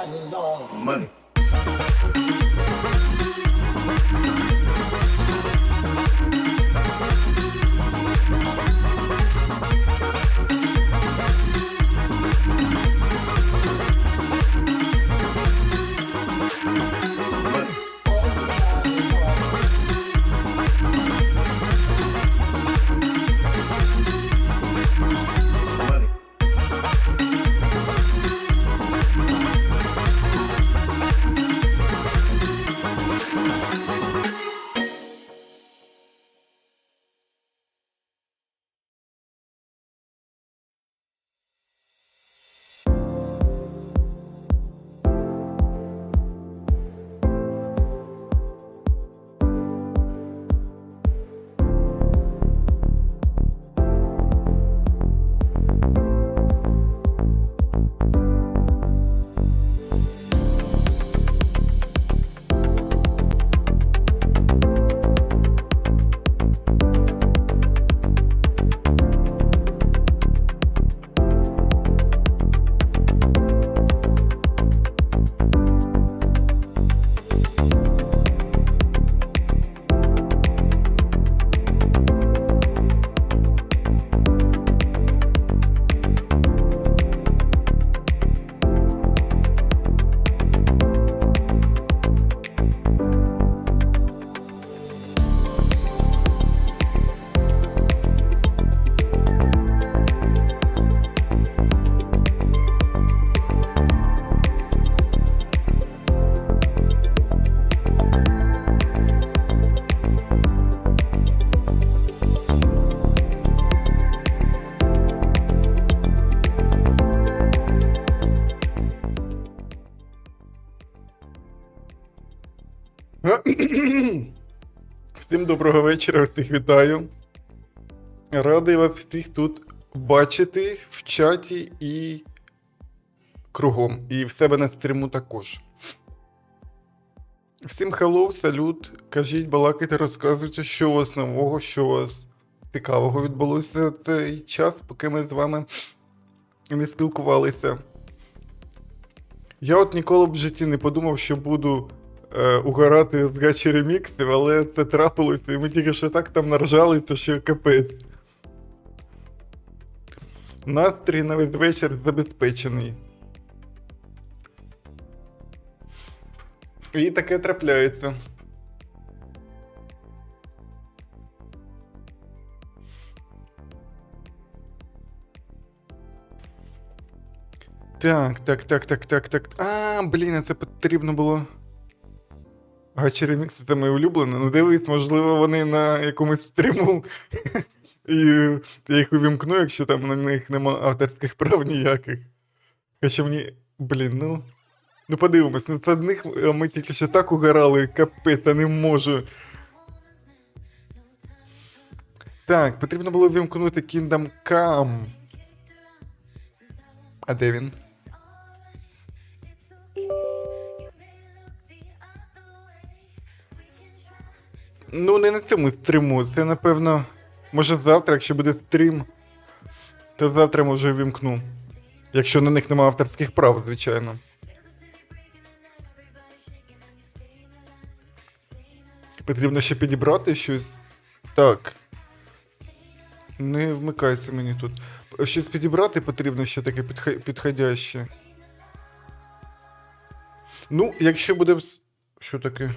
Money. Всім доброго вечора, всіх вітаю. Радий вас всіх тут бачити в чаті і кругом. І в себе на стріму також. Всім хеллоу, салют. Кажіть, балакайте, розказуйте, що у вас нового, що у вас цікавого відбулося цей час, поки ми з вами не спілкувалися. Я от ніколи б в житті не подумав, що буду угорати з гачі реміксів, але це трапилося, і ми тільки що так там наржали, то що капець. Настрій на весь вечір забезпечений. І таке трапляється. Так. А, блін, це потрібно було. Гачі ремікси це моє улюблене. Ну дивись, можливо, вони на якомусь стріму. І я їх увімкну, якщо там на них нема авторських прав ніяких. Хоча мені, блін, ну подивимось, на складних ми тільки що так угорали, капець, я не можу. Так, потрібно було увімкнути kingdomcome. А де він? Ну, не на цьому стріму, це, напевно, може завтра, якщо буде стрім, то завтра, може, увімкну. Якщо на них немає авторських прав, звичайно. Потрібно ще підібрати щось. Так. Не вмикайся мені тут. Щось підібрати потрібно ще таке підходяще. Ну, якщо буде... Що таке?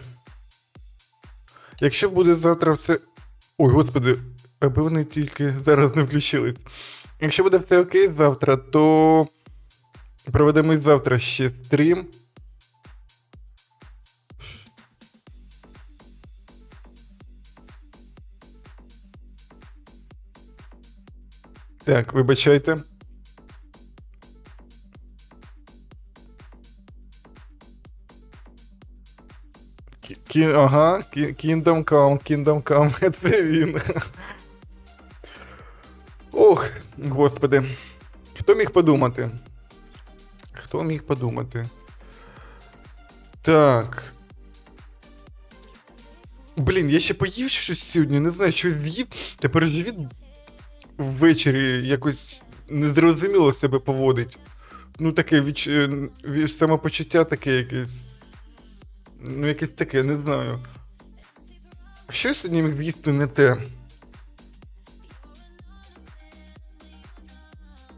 Якщо буде завтра все... Ой, господи, аби вони тільки зараз не включились. Якщо буде все окей завтра, то проведемо завтра ще стрім. Так, вибачайте. Ага, kingdomcome, це він. Ох, господи. Хто міг подумати? Хто міг подумати? Так. Блін, я ще поїв щось сьогодні, не знаю, щось з'їв. Тепер живіт ввечері якось незрозуміло себе поводить. ну таке самопочуття таке якесь. Ну, якесь таке, не знаю. Що я сьогодні міг з'їсти не те?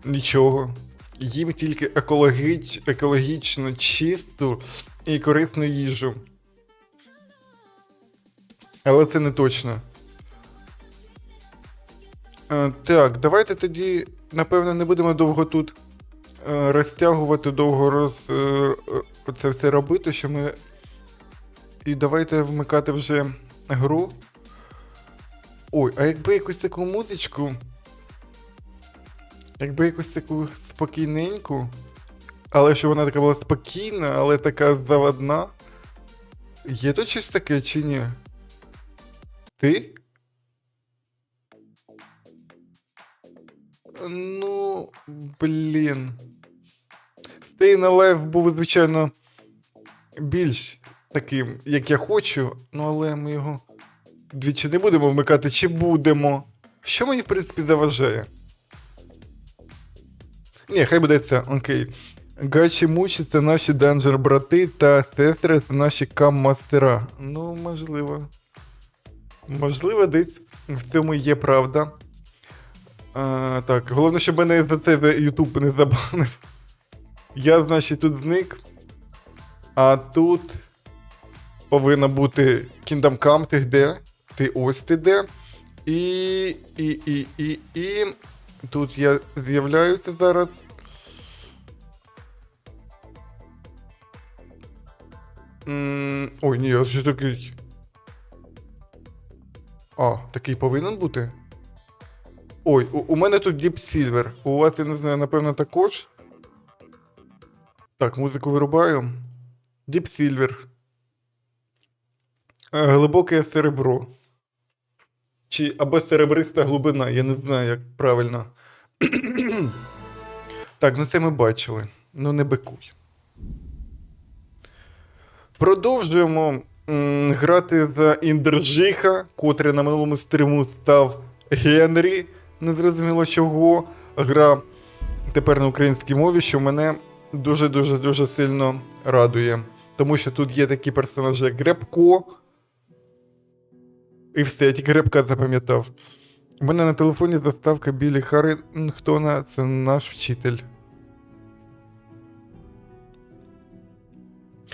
Нічого. Їм тільки екологічно чисту і корисну їжу. Але це не точно. Так, давайте тоді, напевно, не будемо довго тут розтягувати, довго це все робити, що ми... І давайте вмикати вже гру. Ой, а якби якусь таку музичку... Якби якусь таку спокійненьку, але щоб вона така була спокійна, але така заводна. Є тут щось таке чи ні? Ти? Ну, блін. Stay Alive був, звичайно, більш таким, як я хочу, ну але ми його двічі не будемо вмикати, чи будемо? Що мені, в принципі, заважає? Ні, хай буде це, окей. Гачі мучі це наші данжер брати та сестри це наші кам-мастера. Ну, можливо. Можливо, десь в цьому є правда. Так, головне, щоб мене за це YouTube не забанив. Я, значить, тут зник. А тут повинна бути kingdomcome, ти де? Ти ось ти де. І... Тут я з'являюся зараз. Ой, ні, я ще такий. А, такий повинен бути? Ой, у мене тут Deep Silver. У вас, я не знаю, напевно, також. Так, музику вирубаю. Deep Silver. Глибоке серебро. Чи або серебриста глибина, я не знаю, як правильно. Так, ну це ми бачили. Ну не бикуй. Продовжуємо грати за Індержиха, котрий на минулому стріму став Генрі. Незрозуміло чого. Гра тепер на українській мові, що мене дуже-дуже сильно радує. Тому що тут є такі персонажі, як Гребко. І все, я тільки Гребка запам'ятав. У мене на телефоні заставка Білі Харрингтона, це наш вчитель.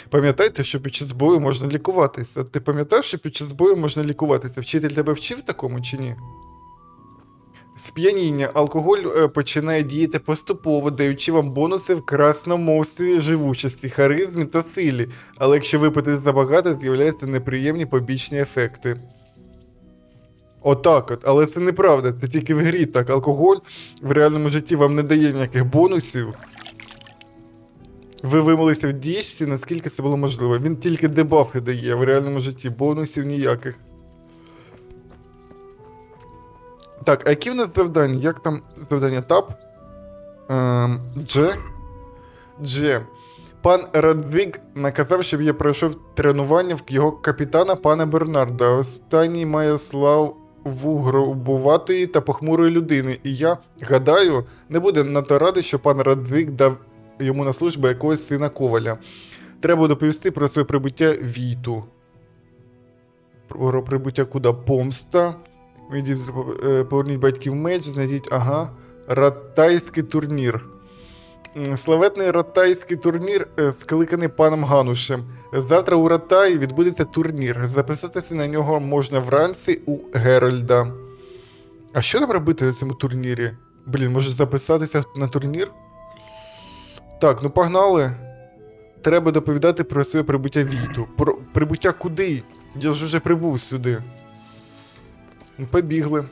Пам'ятайте, що під час бою можна лікуватися. Ти пам'ятаєш, що під час бою можна лікуватися? Вчитель тебе вчив такому чи ні? Сп'яніння. Алкоголь починає діяти поступово, даючи вам бонуси в красномовстві, живучості, харизмі та силі. Але якщо випити забагато, з'являються неприємні побічні ефекти. Отак от. Але це неправда, це тільки в грі так. Алкоголь в реальному житті вам не дає ніяких бонусів. Ви вимилися в діжці, наскільки це було можливо. Він тільки дебафи дає, в реальному житті бонусів ніяких. Так, а які в нас завдання? Як там завдання? Тап? Дже. Пан Радзиг наказав, щоб я пройшов тренування в його капітана пана Бернарда. Останній має славу грубуватої та похмурої людини. І я, гадаю, не буде надто радий, що пан Радзиг дав йому на службу якогось сина Коваля. Треба доповісти про своє прибуття Віту. Про прибуття куди? Помста. Поверніть батьків меч, знайдіть, ага, ратайський турнір. Славетний ратайський турнір, скликаний паном Ганушем. Завтра у Ратаї відбудеться турнір. Записатися на нього можна вранці у Геральда. А що нам робити на цьому турнірі? Блін, може записатися на турнір? Так, ну погнали. Треба доповідати про своє прибуття Віту. Про прибуття куди? Я ж вже прибув сюди. Побігли.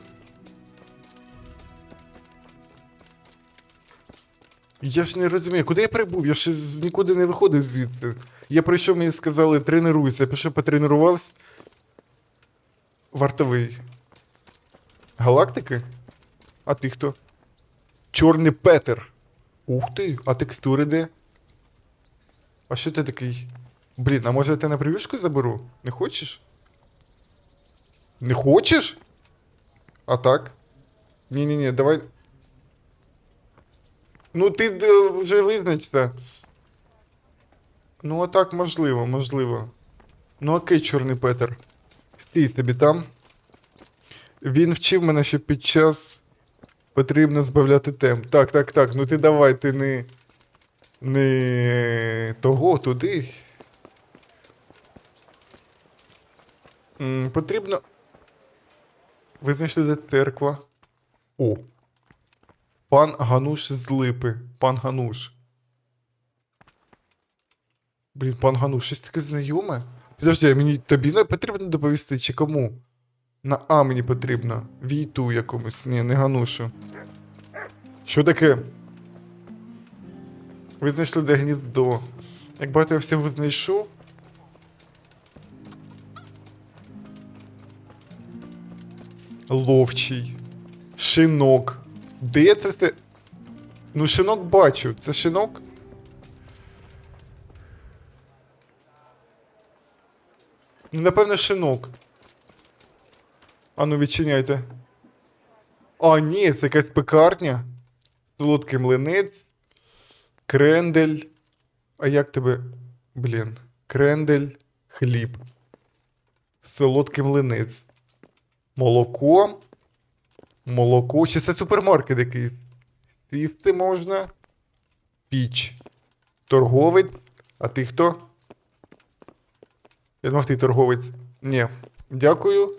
Я ж не розумію, куди я прибув? Я ще нікуди не виходив звідси. Я прийшов, мені сказали, тренуйся. Я пішов потренувався. Вартовий. Галактики? А ти хто? Чорний Петер. Ух ти, а текстури де? А що ти такий? Блін, а може я тебе на прив'юшку заберу? Не хочеш? Не хочеш? А так? Ні-ні-ні, давай. Ну ти вже визначся. Ну отак можливо, можливо. Ну окей, Чорний Петер. Стій собі там. Він вчив мене, що під час потрібно збавляти темп. Так, ну ти давай, ти не того, туди. Потрібно... Ви знайшли, де церква? О! Пан Гануш з Липи. Пан Гануш. Блін, пан Гануш, щось таке знайоме? Підожди, мені тобі потрібно доповісти, чи кому? На А мені потрібно. Війту якомусь. Ні, не Ганушу. Що таке? Ви знайшли де гніздо. Як багато я всього знайшов. Ловчий. Шинок. Де це все? Ну, шинок бачу. Це шинок? Ну, напевно, шинок. А ну, відчиняйте. А, ні, це якась пекарня. Солодкий млинець. Крендель. А як тебе? Блін. Крендель. Хліб. Солодкий млинець. Молоко. Молоко. Чи це супермаркет якийсь? Сісти можна. Піч. Торговець. А ти хто? Я думав, ти торговець. Ні. Дякую.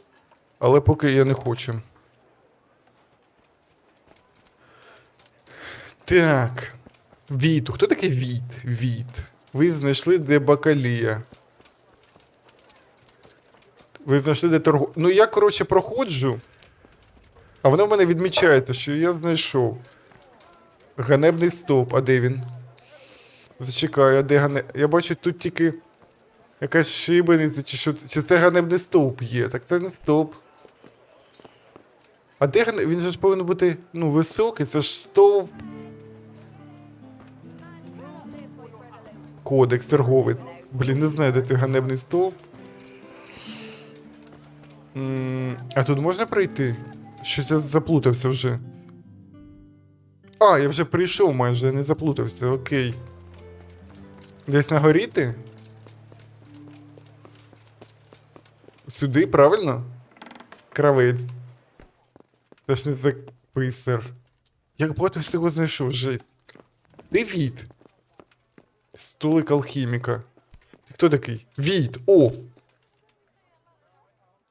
Але поки я не хочу. Так. Віту. Хто такий Віт? Віт. Ви знайшли, де бакалія. Ви знайшли, де торгу... Ну, я, коротше, проходжу. А воно в мене відмічається, що я знайшов. Ганебний стовп. А де він? Зачекай, а де ганебний... Я бачу, тут тільки якась шибениця, чи що... Чи це ганебний стовп є? Так це не стовп. А де ганебний? Він же ж повинен бути, ну, високий. Це ж стовп. Кодекс, торговець. Блін, не знаю, де той ганебний стовп. А тут можна пройти? Щось я заплутався вже. А, я вже прийшов майже, я не заплутався, окей. Десь на горі ти? Сюди, правильно? Кравець. Це ж не записар. Як багато всього знайшов, жесть. Де Віт? Столик алхіміка. Ти хто такий? Віт! О!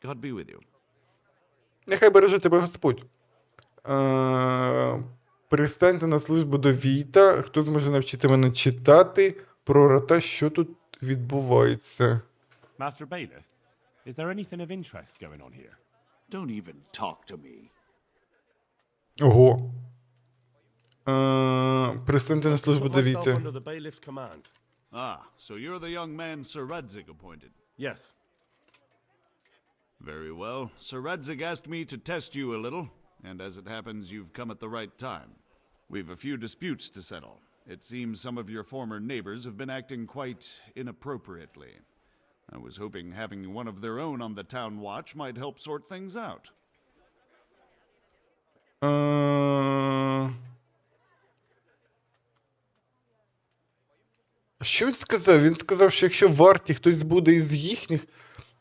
God be with you. Нехай береже тебе Господь. Пристаньте на службу до Віта. Хто зможе навчити мене читати про рота, що тут відбувається? Master Bailiff, is there anything of interest going on here? Don't even talk to me. Ого. Пристаньте на службу Put до myself Віта. under the bailiff's command. Ah, so you're the young man Sir Radzig appointed. Yes. Very well. Sir Radzig asked me to test you a little, and as it happens, you've come at the right time. We've a few disputes to settle. It seems some of your former neighbors have been acting quite inappropriately. I was hoping having one of their own on the town watch might help sort things out. Що він сказав? Він сказав, що якщо в варті хтось буде із їхніх,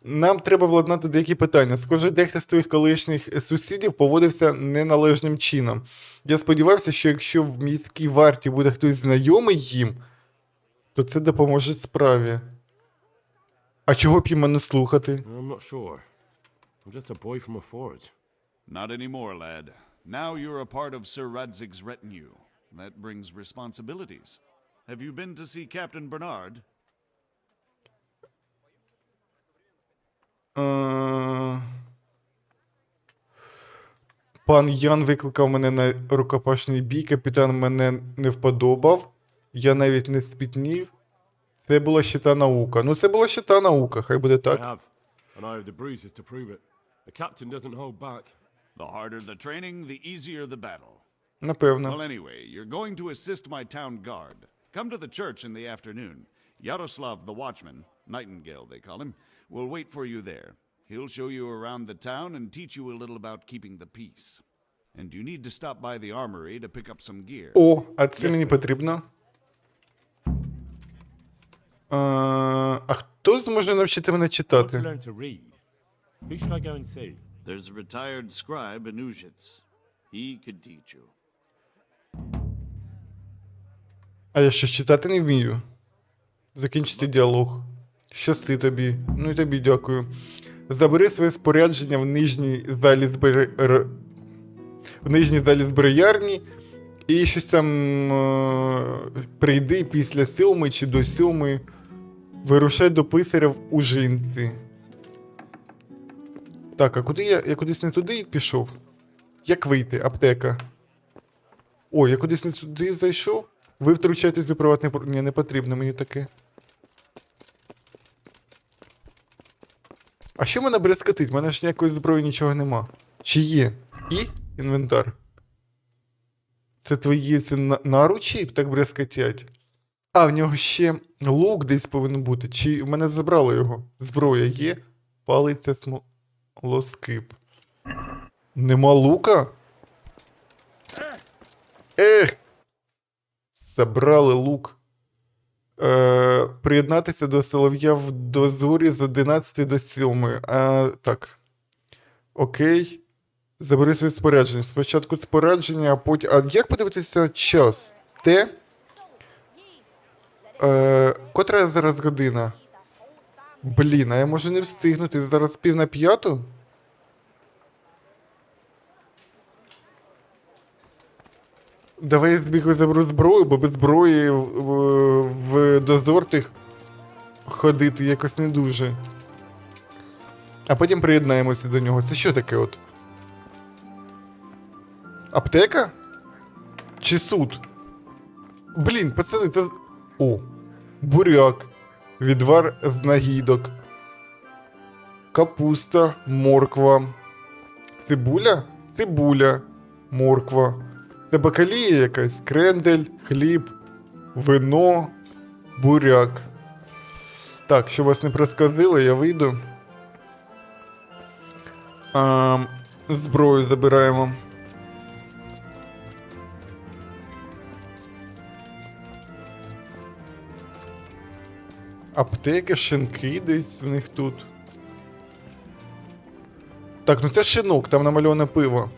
нам треба владнати деякі питання. Схоже, дехто з твоїх колишніх сусідів поводився неналежним чином. Я сподівався, що якщо в міській варті буде хтось знайомий їм, то це допоможе справі. А чого б їм не слухати? I'm not sure. I'm just a boy from a forge. Not anymore, lad. Now you're a part of Sir Radzig's retinue. That brings responsibilities. Have you been to see Captain Bernard? Пан Ян викликав мене на рукопашний бій, капітан мене не вподобав, я навіть не спітнів. Це була ще та наука. Ну, це була ще та наука, хай буде I так. have, and I have the bruises to prove it. The captain doesn't hold back. The harder the training, the easier the battle. Напевно. Well, anyway, you're going to assist my town guard. Come to the church in the afternoon. Yaroslav the watchman, Nightingale they call him, will wait for you there. He'll show you around the town and teach you a little about keeping the peace. and you need to stop by the armory to pick up some gear. О, а це мені потрібно. А хто зможе навчити мене To читати? learn to read. Who should I go and see? There's a retired scribe in Ujits. He could teach you. А я що, читати не вмію? Закінчити діалог. Щасти тобі. Ну і тобі дякую. Забери своє спорядження в нижній залі в нижній залі зброярні. І щось там прийди після 7 чи до 7. Вирушай до писаря в Ужинці. Так, а куди я кудись не туди пішов? Як вийти? Аптека. О, я кудись не туди зайшов? Ви втручаєтесь у приватний... Ні, не потрібно мені таке. А що мене брескотить? У мене ж ніякої зброї нічого нема. Чи є? І? Інвентар. Це твої наручі так брескотять? А, в нього ще лук десь повинен бути. Чи в мене забрало його? Зброя є? Палиця смолоскип. Нема лука? Ех! Забрали лук. Приєднатися до солов'я в дозорі з 11 до 7. Так. Окей. Забери своє спорядження. Спочатку спорядження, а потім... А як подивитися час? Те? Котра зараз година? Блін, а я можу не встигнути. Зараз 4:45? Давай я збігу заберу зброю, бо без зброї в дозор тих ходити якось не дуже. А потім приєднаємося до нього. Це що таке от? Аптека? Чи суд? Блін, пацани, це... О, буряк. Відвар з нагідок. Капуста, морква. Цибуля? Цибуля, морква. Це бакалія якась, крендель, хліб, вино, буряк. Так, щоб вас не просказили, я вийду. Зброю забираємо. Аптеки, шинки десь в них тут. Так, ну це шинок, там намальоване пиво.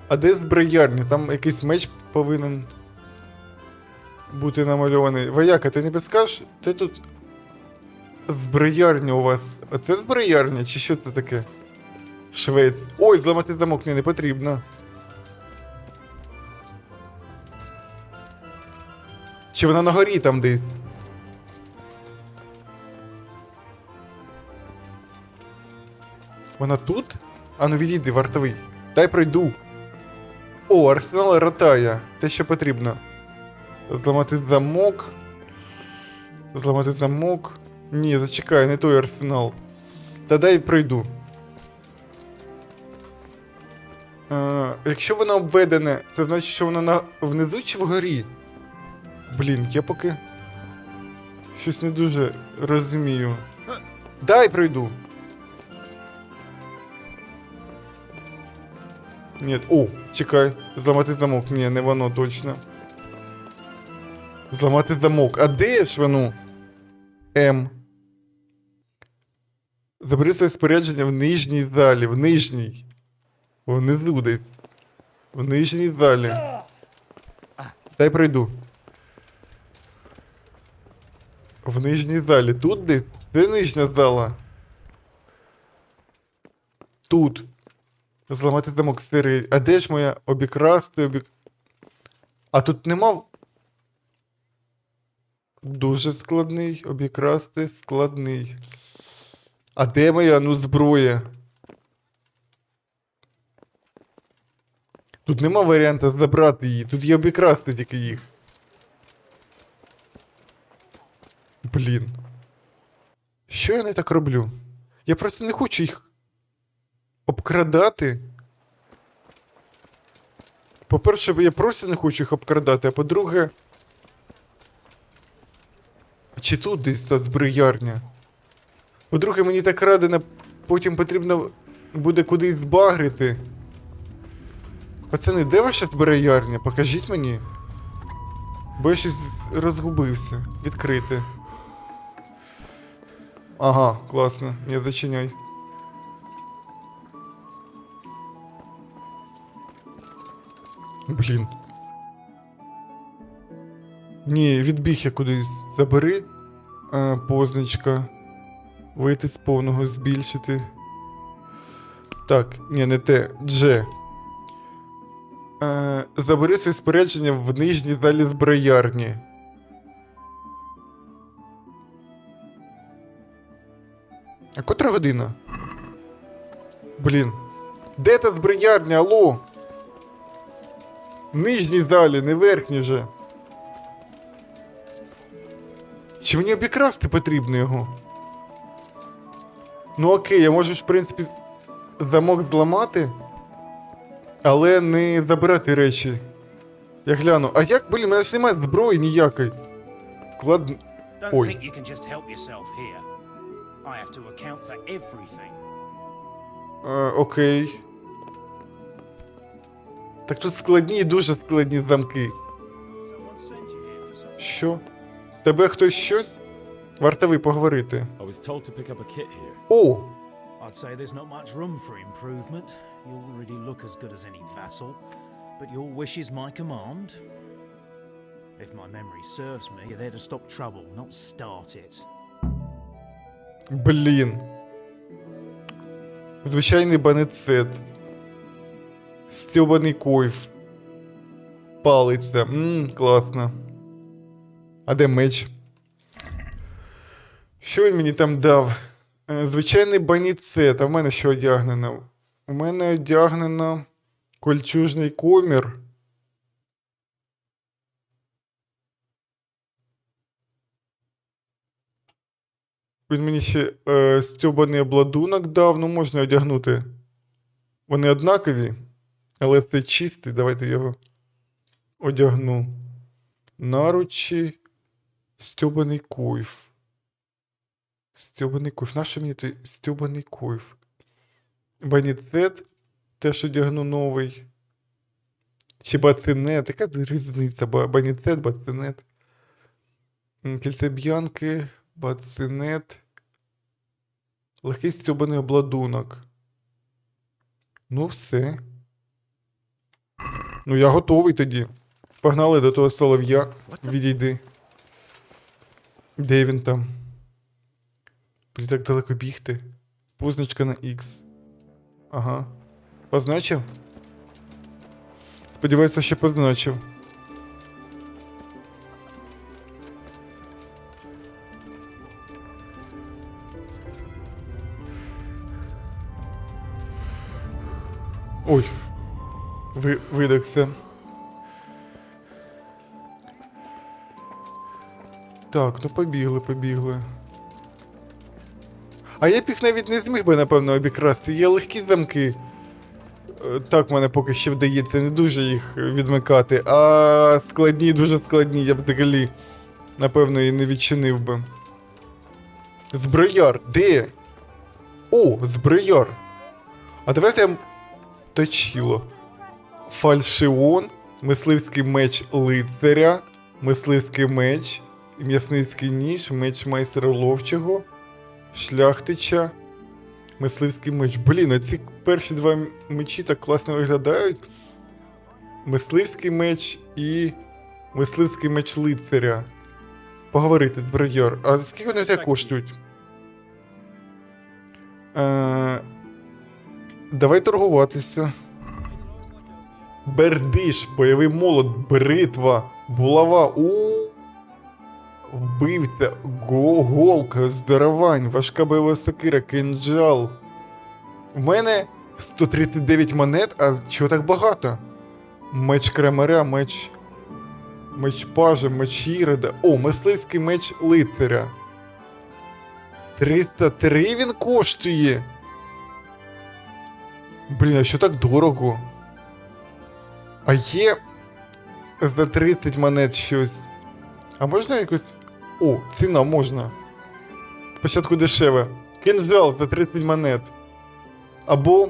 А де зброярня? Там якийсь меч повинен бути намальований. Вояка, ти не підскажеш? Ти тут зброярня у вас. А це зброярня? Чи що це таке? Швець. Ой, зламати замок мені не потрібно. Чи вона на горі там десь? Вона тут? А ну відійди, вартовий. Дай пройду. О, арсенал ротає. Те, що потрібно. Зламати замок. Зламати замок. Ні, зачекай, не той арсенал. Та дай пройду. Якщо воно обведене, це значить, що воно внизу чи вгорі? Блін, я поки щось не дуже розумію. Дай пройду. Ні, о, чекай. Зламати замок. Ні, не воно точно. Зламати замок. А де ж воно? М. Забери своє спорядження в нижній залі. В нижній. Внизу десь. В нижній залі. Дай пройду. В нижній залі. Тут десь? Де нижня зала? Тут. Зламати замок сирий. А де ж моя обікрасти, А тут нема... Дуже складний. Обікрасти складний. А де моя, ну, зброя? Тут нема варіанта забрати її. Тут є обікрасти тільки їх. Блін. Що я не так роблю? Я просто не хочу їх обкрадати. По-перше, я просто не хочу їх обкрадати, а по-друге... Чи тут десь та зброярня? По-друге, мені так радено, потім потрібно буде кудись збагрити. Пацани, де ваша зброярня? Покажіть мені. Бо я щось розгубився. Відкрити. Ага, класно. Не зачиняй. Блін. Ні, відбіг я кудись. Забери. Позначка. Вийти з повного, збільшити. Так, ні, не те. Дж. Забери своє спорядження в нижній залі зброярні. А котра година? Блін. Де та зброярня, алло? В нижній залі, не верхній же. Чи мені обікрасти потрібно його? Ну окей, я можу, в принципі, замок зламати, але не забирати речі. Я гляну. А як, блін, у мене ж немає зброї ніякої. Ой. think you can just help yourself here. I have to account for everything. Окей. Так тут складні, дуже складні замки. Що? Тебе хтось щось? Вартовий поговорити. I was told to pick up a kit here. О! I'd say there's not much room for improvement. You already look as good as any vassal, but your wish is my command. If my memory serves me, you're there to stop trouble, not start it. Блін. Звичайний банецет. Стьобаний койф. Палиця. Класно. А де меч? Що він мені там дав? Звичайний баніцет. А в мене що одягнено? У мене одягнено кольчужний комір. Він мені ще стьобаний обладунок дав. Ну, можна одягнути. Вони однакові. Але це чистий. Давайте його одягну. Наручі. Стьобаний койф. Стьобаний койф. Нащо мені той стьобаний койф? Баніцет. Теж одягну новий. Чи бацинет. Яка різниця? Баніцет, бацинет. Кільце б'янки. Бацинет. Легкий стьобаний обладунок. Ну все. Ну я готовий тоді. Погнали до того солов'я. Відійди. Де він там? Блін, так далеко бігти. Позначка на X. Ага. Позначив? Сподіваюся, ще позначив. Ой. Видохся. Так, ну побігли. А я б їх навіть не зміг би, напевно, обікрасти. Є легкі замки. Так, в мене поки що вдається не дуже їх відмикати. А складні, дуже складні, я б взагалі, напевно, і не відчинив би. Зброяр, де? О, зброяр. А давайте я... Точило. Фальшіон, мисливський меч лицаря, мисливський меч, м'ясницький ніж, меч майстра ловчого, шляхтича, мисливський меч. Блін, оці перші два мечі так класно виглядають. Мисливський меч і мисливський меч лицаря. Поговорити, зброяр. А скільки вони тебе коштують? Давай торгуватися. Бердиш, бойовий молот, бритва, булава, вбивця, голка, здоровань, важка бойова сокира, кинджал. У мене 139 монет, а чого так багато? Меч крамаря, меч пажа, меч ірода. О, мисливський меч лицаря. 303 він коштує. Блін, а що так дорого? А є за 30 монет щось. А можна якось... О, ціна можна. Спочатку дешеве. Кинжал за 30 монет. Або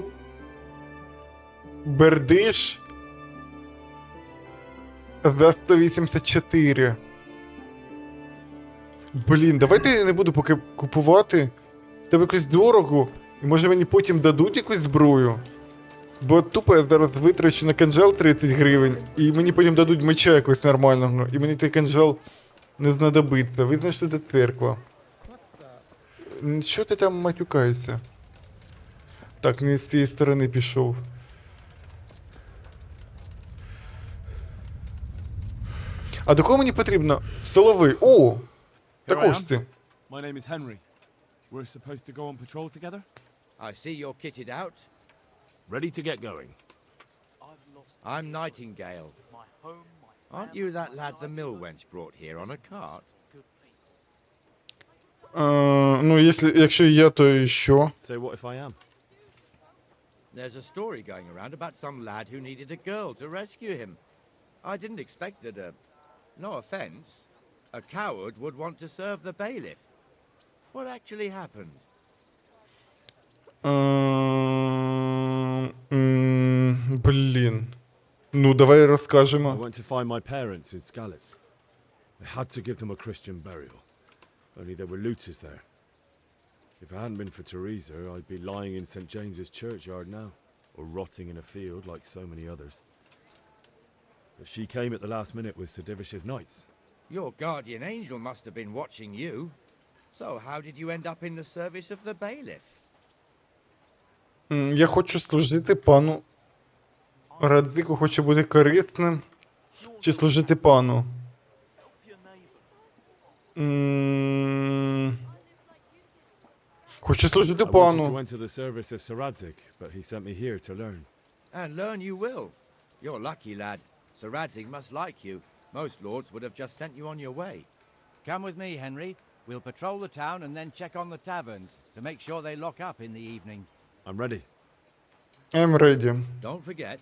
Бердиш за 184. Блін, давайте я не буду поки купувати. Це якось дорого. І може мені потім дадуть якусь зброю? Бо тупо я зараз витрачу на кинжал 30 гривень, і мені потім дадуть меча якось нормального, і мені той кинжал не знадобиться. Ви знайшли, де церква. Що ти там матюкаєшся? Так, не з цієї сторони пішов. А до кого мені потрібно? Соловий. О! Так ось ти. My name is Henry. We're supposed to go on patrol together? I see you're kitted out. Ready to get going. I'm Nightingale. Aren't you that lad the mill wench brought here on a cart? Ну, якщо я, то що? So what if I am? There's a story going around about some lad who needed a girl to rescue him. I didn't expect that no offense, a coward would want to serve the bailiff. What actually happened? Блін. Ну, давай I розкажемо. went to find my parents in Skalitz. They had to give them a Christian burial. Only there were looters there. If it hadn't been for Teresa, I'd be lying in St. James's churchyard now, or rotting in a field like so many others. But she came at the last minute with Sir Divish's knights. Your guardian angel must have been watching you. So how did you end up in the service of the bailiff? Я хочу служити пану Радзику, хочу бути корисним. Чи служити пану? Хочу служити I wanted to пану. enter the service of Sir Radzik, but he sent me here to learn. And learn you will. You're lucky, lad. Sir Radzig must like you. Most lords would have just sent you on your way. Come with me, Henry. We'll patrol the town and then check on the taverns to make sure they lock up in the evening. I'm ready. I'm ready. Don't forget,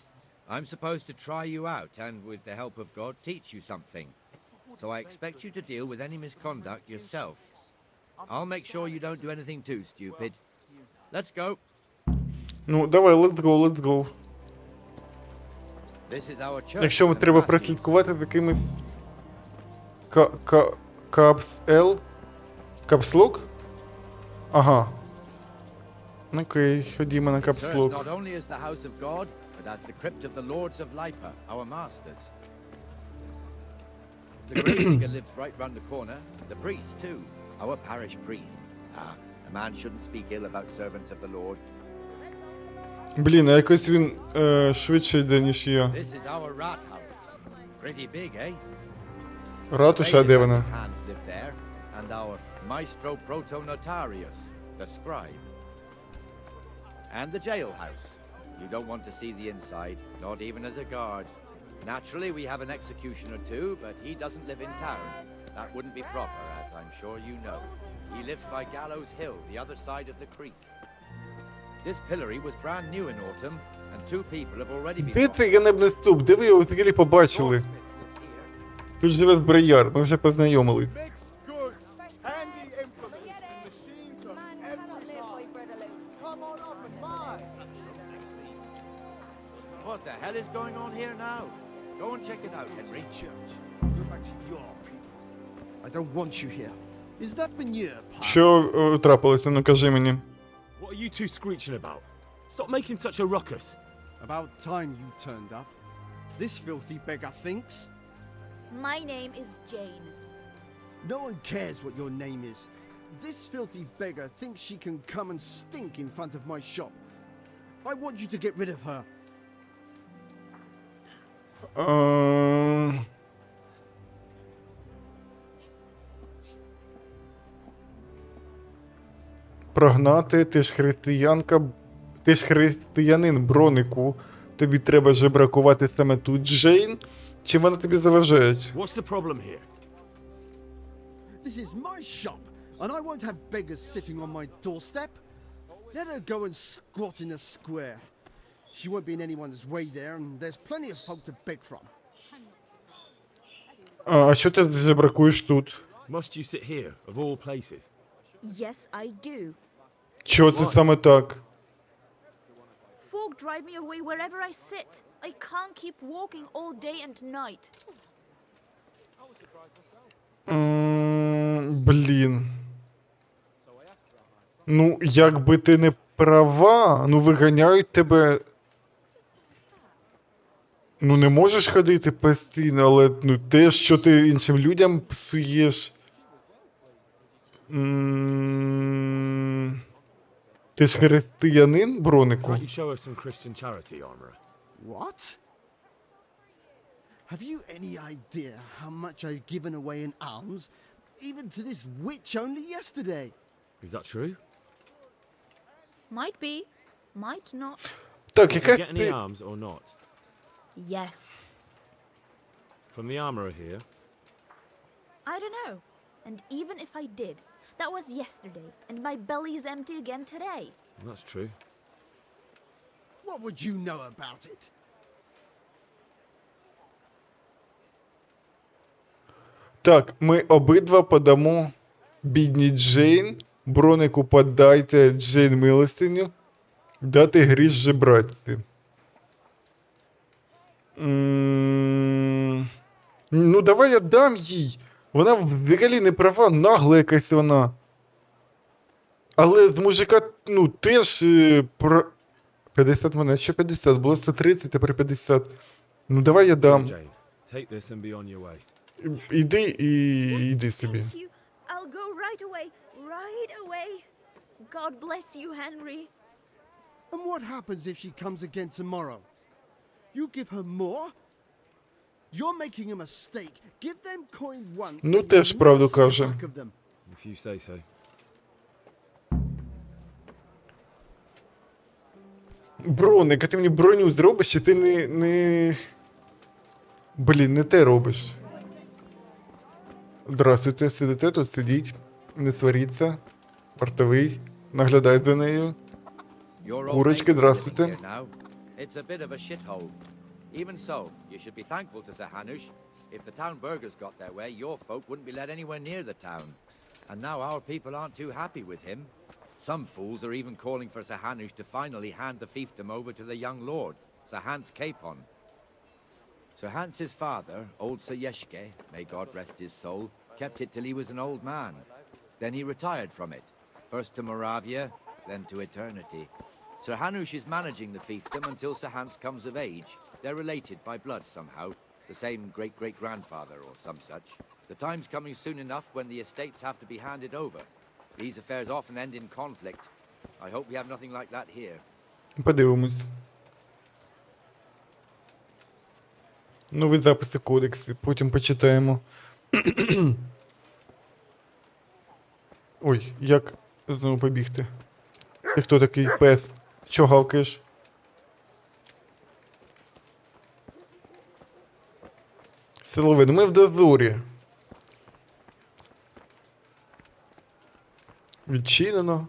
I'm supposed to try you out and, with the help of God, teach you something. So I expect you to deal with any misconduct yourself. I'll make sure you don't do anything too stupid. Let's go. Ну, давай, let's go, let's go. This is our church. Якщо треба прослідкувати за якимось капс-Л? Капслок? Ага. Окей, ходімо на It serves капслок. not only as the house of God, but as the crypt of the lords of Lipa, our masters. The gravedigger lives right round the corner. The priest too, our parish priest. A man shouldn't speak ill about servants of the Lord. Блін, а якось він швидше йде, ніж я. This is our rat house. Pretty big, eh? Ратуша, де вона? His hands live there, and our maestro protonotarius, the scribe. And the jailhouse. You don't want to see the inside, not even as a guard. Naturally, we have an executioner too, but he doesn't live in town. That wouldn't be proper, as I'm sure you know. He lives by Gallows Hill, the other side of the creek. This pillory was brand new in autumn, and 2 people have already been... Де цей ганебний стовп? Де ви його взагалі побачили? Тут живе зброяр, ми вже познайомились. What the hell is going on here now? Go and check it out, Henry. Church. Go back to your people. I don't want you here. Is that manure pile? Що трапилося? Ну кажи мені. What are you two screeching about? Stop making such a ruckus. About time you turned up. This filthy beggar thinks. My name is Jane. No one cares what your name is. This filthy beggar thinks she can come and stink in front of my shop. I want you to get rid of her. Прогнати, ти ж християнка, ти ж християнин, бронику. Тобі треба жебракувати саме тут, Джейн? Чи вона тобі заважає? What's the problem here? This is my shop, and I won't have beggars sitting on my doorstep. Let her go and squat in a square. She won't be in anyone's way there, and there's plenty of folk to beg from. А що ти жебракуєш тут? Must you sit here, of all places? Yes, I do. Чого це саме так? fog drive me away wherever I sit. I can't keep walking all day and night. Блін. Ну, якби ти не права, ну виганяють тебе. Ну не можеш ходити постійно, але ну те, що ти іншим людям псуєш. Ти ж християнин, бронику? Why don't you show us some Christian charity, armorer? What? Have you any idea how much I've given away in alms, even to this witch only yesterday? Is that true? Might be, might not. Так, Did you яка get any ти... arms or not? Yes. From the armorer here? I don't know. And even if I did, that was yesterday, and my belly's empty again today. That's true. What would you know about it? Так, ми обидва подамо бідній Джейн. Бронику подайте Джейн милостиню. Дати гріш жебратці. Ну, давай я дам їй. Вона взагалі не права, нагла якась вона. Але з мужика, ну, теж про... 50 монет, що 50? Було 130, тепер 50. Ну, давай я дам. Jane, take this and be on your way. Іди і іди собі. Thank you. I'll go right away. Right away. God bless you, Henry. And what happens if she comes again tomorrow? You give her more? You're making a mistake. Give them coin once. Ну, and теж you'll правду never see the каже. back of them. If you say so. Броник, а ти мені броню зробиш, чи ти не... Блін, не те робиш. Здравствуйте, сидите тут, сидіть, не сваріться. Вартовий, наглядай за нею. Your old Курочки, neighbours living здравствуйте. here now. It's a bit of a shithole. Even so, you should be thankful to Sir Hanush. If the town burghers got their way, your folk wouldn't be let anywhere near the town. And now our people aren't too happy with him. Some fools are even calling for Sir Hanush to finally hand the fiefdom over to the young lord, Sir Hans Capon. Sir Hans's father, old Sir Yeshke, may God rest his soul, kept it till he was an old man. Then he retired from it, first to Moravia, then to eternity. Sir Hanush is managing the fiefdom until Sir Hans comes of age. They're related by blood somehow, the same great-great-grandfather or some such. The time's coming soon enough when the estates have to be handed over. These affairs often end in conflict. I hope we have nothing like that here. Подивимось. Нові записи кодексу, потім почитаємо. Ой, як знову побігти? Ти хто такий пес? Чого гавкаєш? Силовин, ми в дозорі. Відчинено.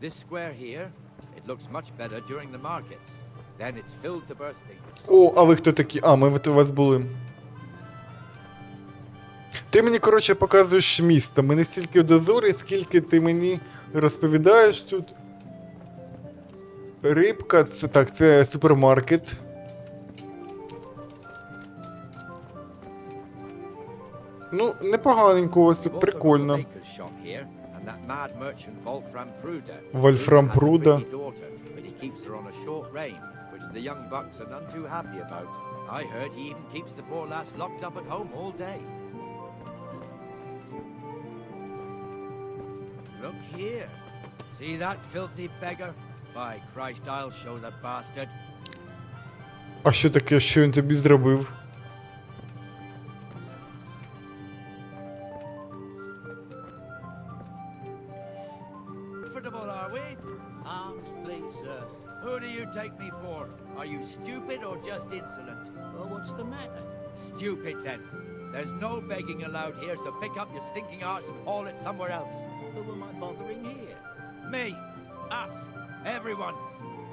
This square here, it looks much better during the markets. Then it's filled to bursting. О, а ви хто такі? А, ми у вас були. Ти мені, коротше, показуєш місто. Ми не стільки в дозорі, скільки ти мені розповідаєш тут. Рибка, це так, це супермаркет. Ну, непоганенько у вас тут, прикольно. Вольфрам Пруда. The young bucks are none too happy about. I heard he even keeps the poor lass locked up at home all day. Look here. See that filthy beggar? By Christ, I'll show the bastard. А що таке, що він тобі зробив? Comfortable, are we? Arms, please, sir. Who do you take me for? Are you stupid or just insolent? Well, what's the matter? Stupid, then. There's no begging allowed here, so pick up your stinking arse and haul it somewhere else. Who am I bothering here? Me. Us. Everyone.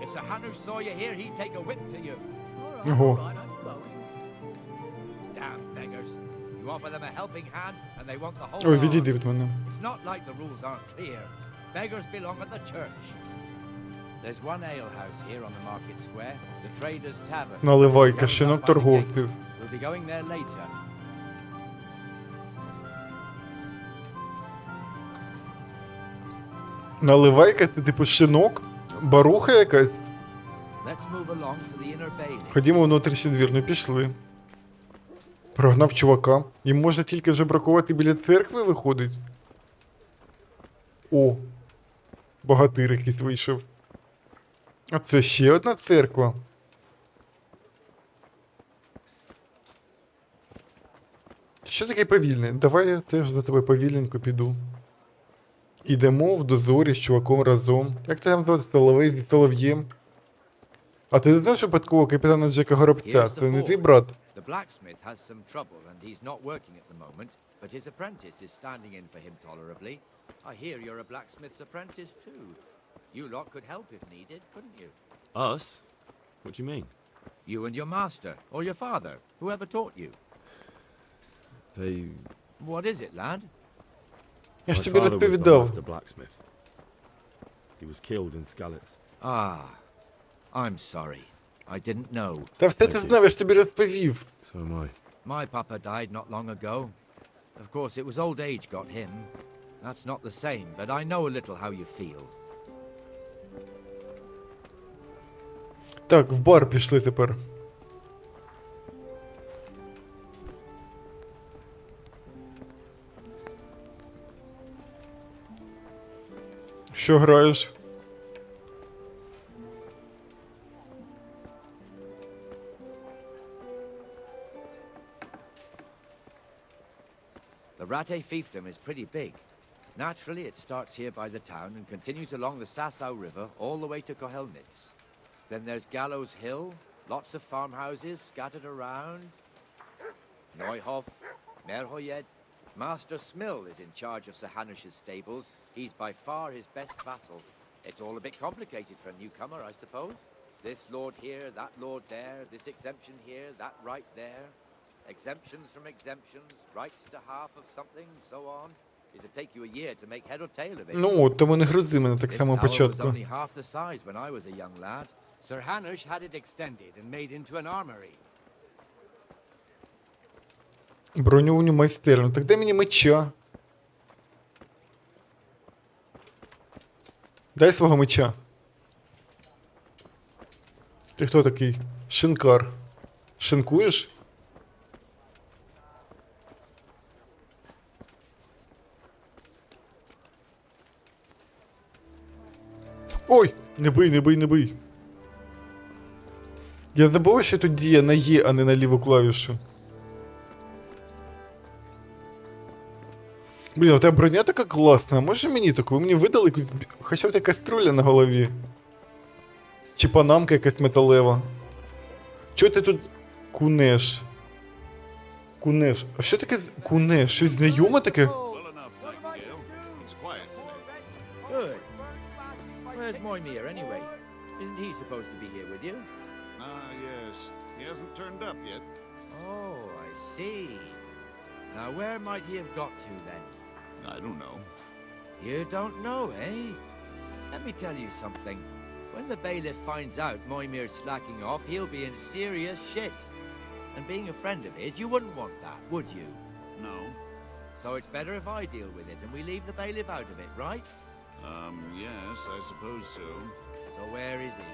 If Sir Hanush saw you here, he'd take a whip to you. Ого. I'm going. Damn beggars. You offer them a helping hand, and they want the whole Ой, lot. відійди від мене. It's not like the rules aren't clear. Beggars belong at the church. There's one ale house here on the market square, the Trader's Tavern. Наливай, кошенок торговців. We'll be going there later. Наливайка, це типу шинок? Баруха якась? Let's move along to the inner bailey. Ходімо в внутрішній двір, ну пішли. Прогнав чувака. Їм можна тільки жебракувати біля церкви, виходить? О! Богатир якийсь вийшов. А це ще одна церква. Що таке повільне? Давай я теж за тебе повільненько піду. Ідемо в дозорі з чуваком разом. Як ти там звати? Соловей зі солов'єм? А ти не знаєш випадково капітана Джека Горобця? Це не твій брат? The blacksmith has some trouble and he's not working at the moment, but his apprentice is standing in for him tolerably. I hear you're a blacksmith's apprentice too. You lot could help if needed, couldn't you? Us? What do you mean? You and your master, or your father, whoever taught you. They... What is it, lad? Я My ж тобі father was the розповідав. master blacksmith. He was killed in Skalitz. Ah, I'm sorry. I didn't know. Та все ти знав, я ж тобі розповів. So am I. My papa died not long ago. Of course, it was old age got him. That's not the same, but I know a little how you feel. Так, в бар пішли тепер. Що граєш? The Ratte fiefdom is pretty big. Naturally, it starts here by the town and continues along the Sassau River all the way to Kohelnitz. Then there's Gallows Hill, lots of farmhouses scattered around. Neuhof, Merhoyed. Master Smill is in charge of Sir Hanish's stables. He's by far his best vassal. It's all a bit complicated for a newcomer, I suppose. This lord here, that lord there, this exemption here, that right there. Exemptions from exemptions, rights to half of something, so on. It'd take you a year to make head or tail of it. Ну, от, тому не грузи мене так This само tower was початку. only half the size when I was a young lad. Sir Hanush had it extended and made into an armory. Броньовану майстерню. Так дай мені меча. Дай свого меча. Ти хто такий? Шинкар. Шинкуєш? Ой! Не бий, не бий, не бий. Я забув, що тут діє на Є, а не на ліву клавішу. Блін, а та броня така класна. Може мені таку? Ви мені видали якусь... Хоча б така каструля на голові. Чи панамка якась металева. Чого ти тут кунеш? Кунеш. А що таке кунеш? Щось знайоме таке? Well enough, Nightingale. It's quiet today. Good. Where's Moimir anyway? Isn't he supposed to be here with you? Ah, yes. He hasn't turned up yet. Oh, I see. Now where might he have got to then? I don't know. You don't know, eh? Let me tell you something. When the bailiff finds out Moimir's slacking off, he'll be in serious shit. And being a friend of his, you wouldn't want that, would you? No. So it's better if I deal with it and we leave the bailiff out of it, right? Yes, I suppose so. So where is he?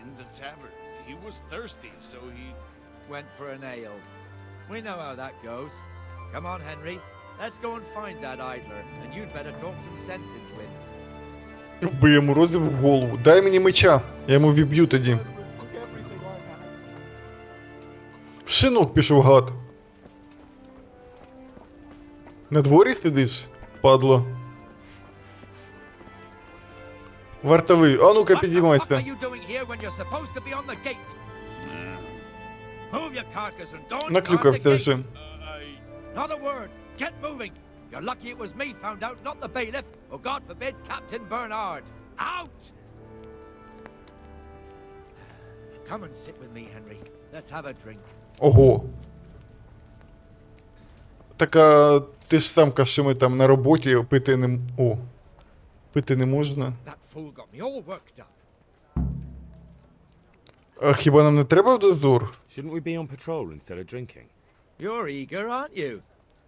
In the tavern. He was thirsty, so he... Went for an ale. We know how that goes. Come on, Henry. Let's go and find that idler, and you'd better talk some sense into him. Вбий йому розів в голову. Дай мені меча. Я йому віб'ю тоді. В шинок пішов гад. На дворі сидиш, падло. Вартовий. А ну-ка What the fuck are підіймайся. you doing here when you're supposed to be on the gate? Move your carcass and go and guard the Наклюкався gate. вже. Not a word. Get moving. You're lucky it was me found out, not the bailiff, or God forbid, Captain Bernard. Out! Come and sit with me, Henry. Let's have a drink. Ого. Так, а ти ж сам кажеш, що ми там на роботі пити не... О. Пити не можна. That fool got me all worked up. А хіба нам не треба в дозор? Shouldn't we be on patrol instead of drinking? You're eager, aren't you?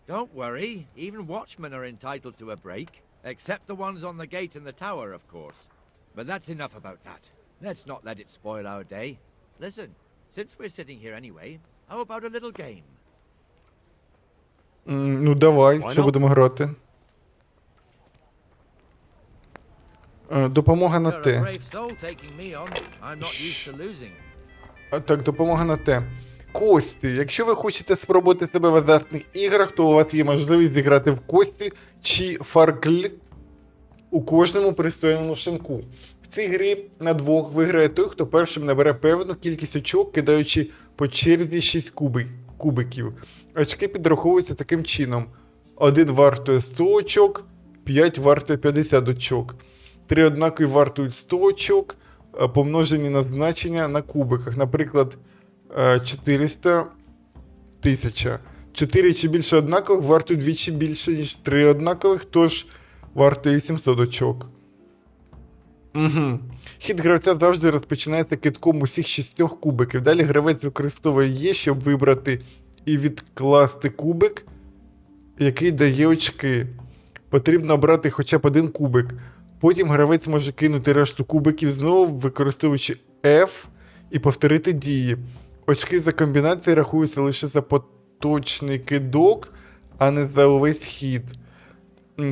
Don't worry, even watchmen are entitled to a break, except the ones on the gate and the tower, of course. But that's enough about that. Let's not let it spoil our day. Listen, since we're sitting here anyway, how about a little game? Ну давай, Why що not? будемо грати? Допомога на You're a те. brave soul taking me on. I'm not used to losing. Так, допомога на те. Кості. Якщо ви хочете спробувати себе в азартних іграх, то у вас є можливість зіграти в кості чи фаркль у кожному пристойному шинку. В цій грі на двох виграє той, хто першим набере певну кількість очок, кидаючи по черзі 6 кубиків. Очки підраховуються таким чином. 1 вартує 100 очок, 5 вартує 50 очок. 3 однакові вартують 100 очок, помножені на значення на кубиках. Наприклад, 400 1000. 4 чи більше однакових вартують двічі більше, ніж 3 однакових, тож вартує 800 очок. Угу. Хід гравця завжди розпочинається кидком усіх 6 кубиків. Далі гравець використовує Є, щоб вибрати і відкласти кубик, який дає очки. Потрібно обрати хоча б один кубик. Потім гравець може кинути решту кубиків знову, використовуючи F, і повторити дії. Очки за комбінації рахуються лише за поточний кидок, а не за увесь хід.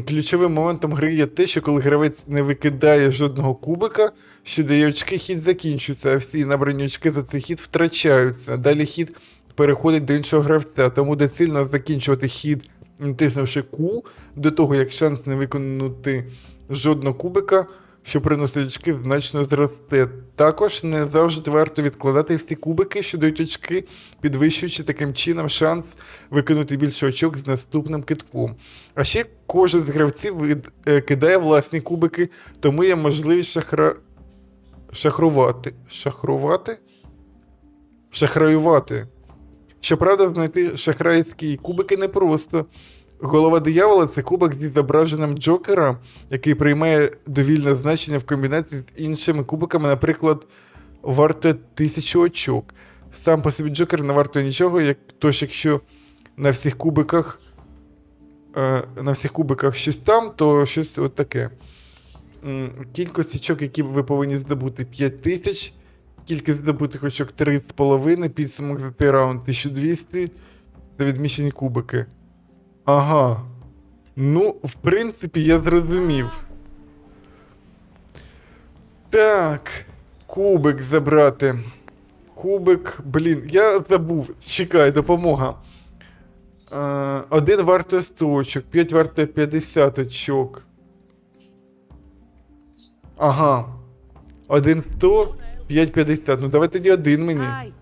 Ключовим моментом гри є те, що коли гравець не викидає жодного кубика, що дає очки, хід закінчується, а всі набрані очки за цей хід втрачаються. Далі хід переходить до іншого гравця, тому доцільно закінчувати хід, натиснувши Q, до того як шанс не виконати жодного кубика, що приносить очки, значно зросте. Також не завжди варто відкладати всі кубики, що дають очки, підвищуючи таким чином шанс виконати більше очок з наступним кидком. А ще кожен з гравців кидає власні кубики, тому є можливість шахраювати. Щоправда, знайти шахрайські кубики непросто. Голова диявола – це кубок зі зображенням Джокера, який приймає довільне значення в комбінації з іншими кубиками, наприклад, вартує 1000 очок. Сам по собі Джокер не вартує нічого, тож якщо на всіх кубиках щось там, то щось от таке. Кількість очок, які ви повинні здобути, 5000, кількість здобутих очок 3,5, підсумок за цей раунд 1200, та відміщені кубики. Ага. Ну, в принципі, я зрозумів. Так. Кубик забрати. Кубик, блін, я забув. Чекай, допомога. 1 вартує 100 очок, 5 вартує 50 очок. Ага. 1 100, 5 50. Ну, давай тоді один мені.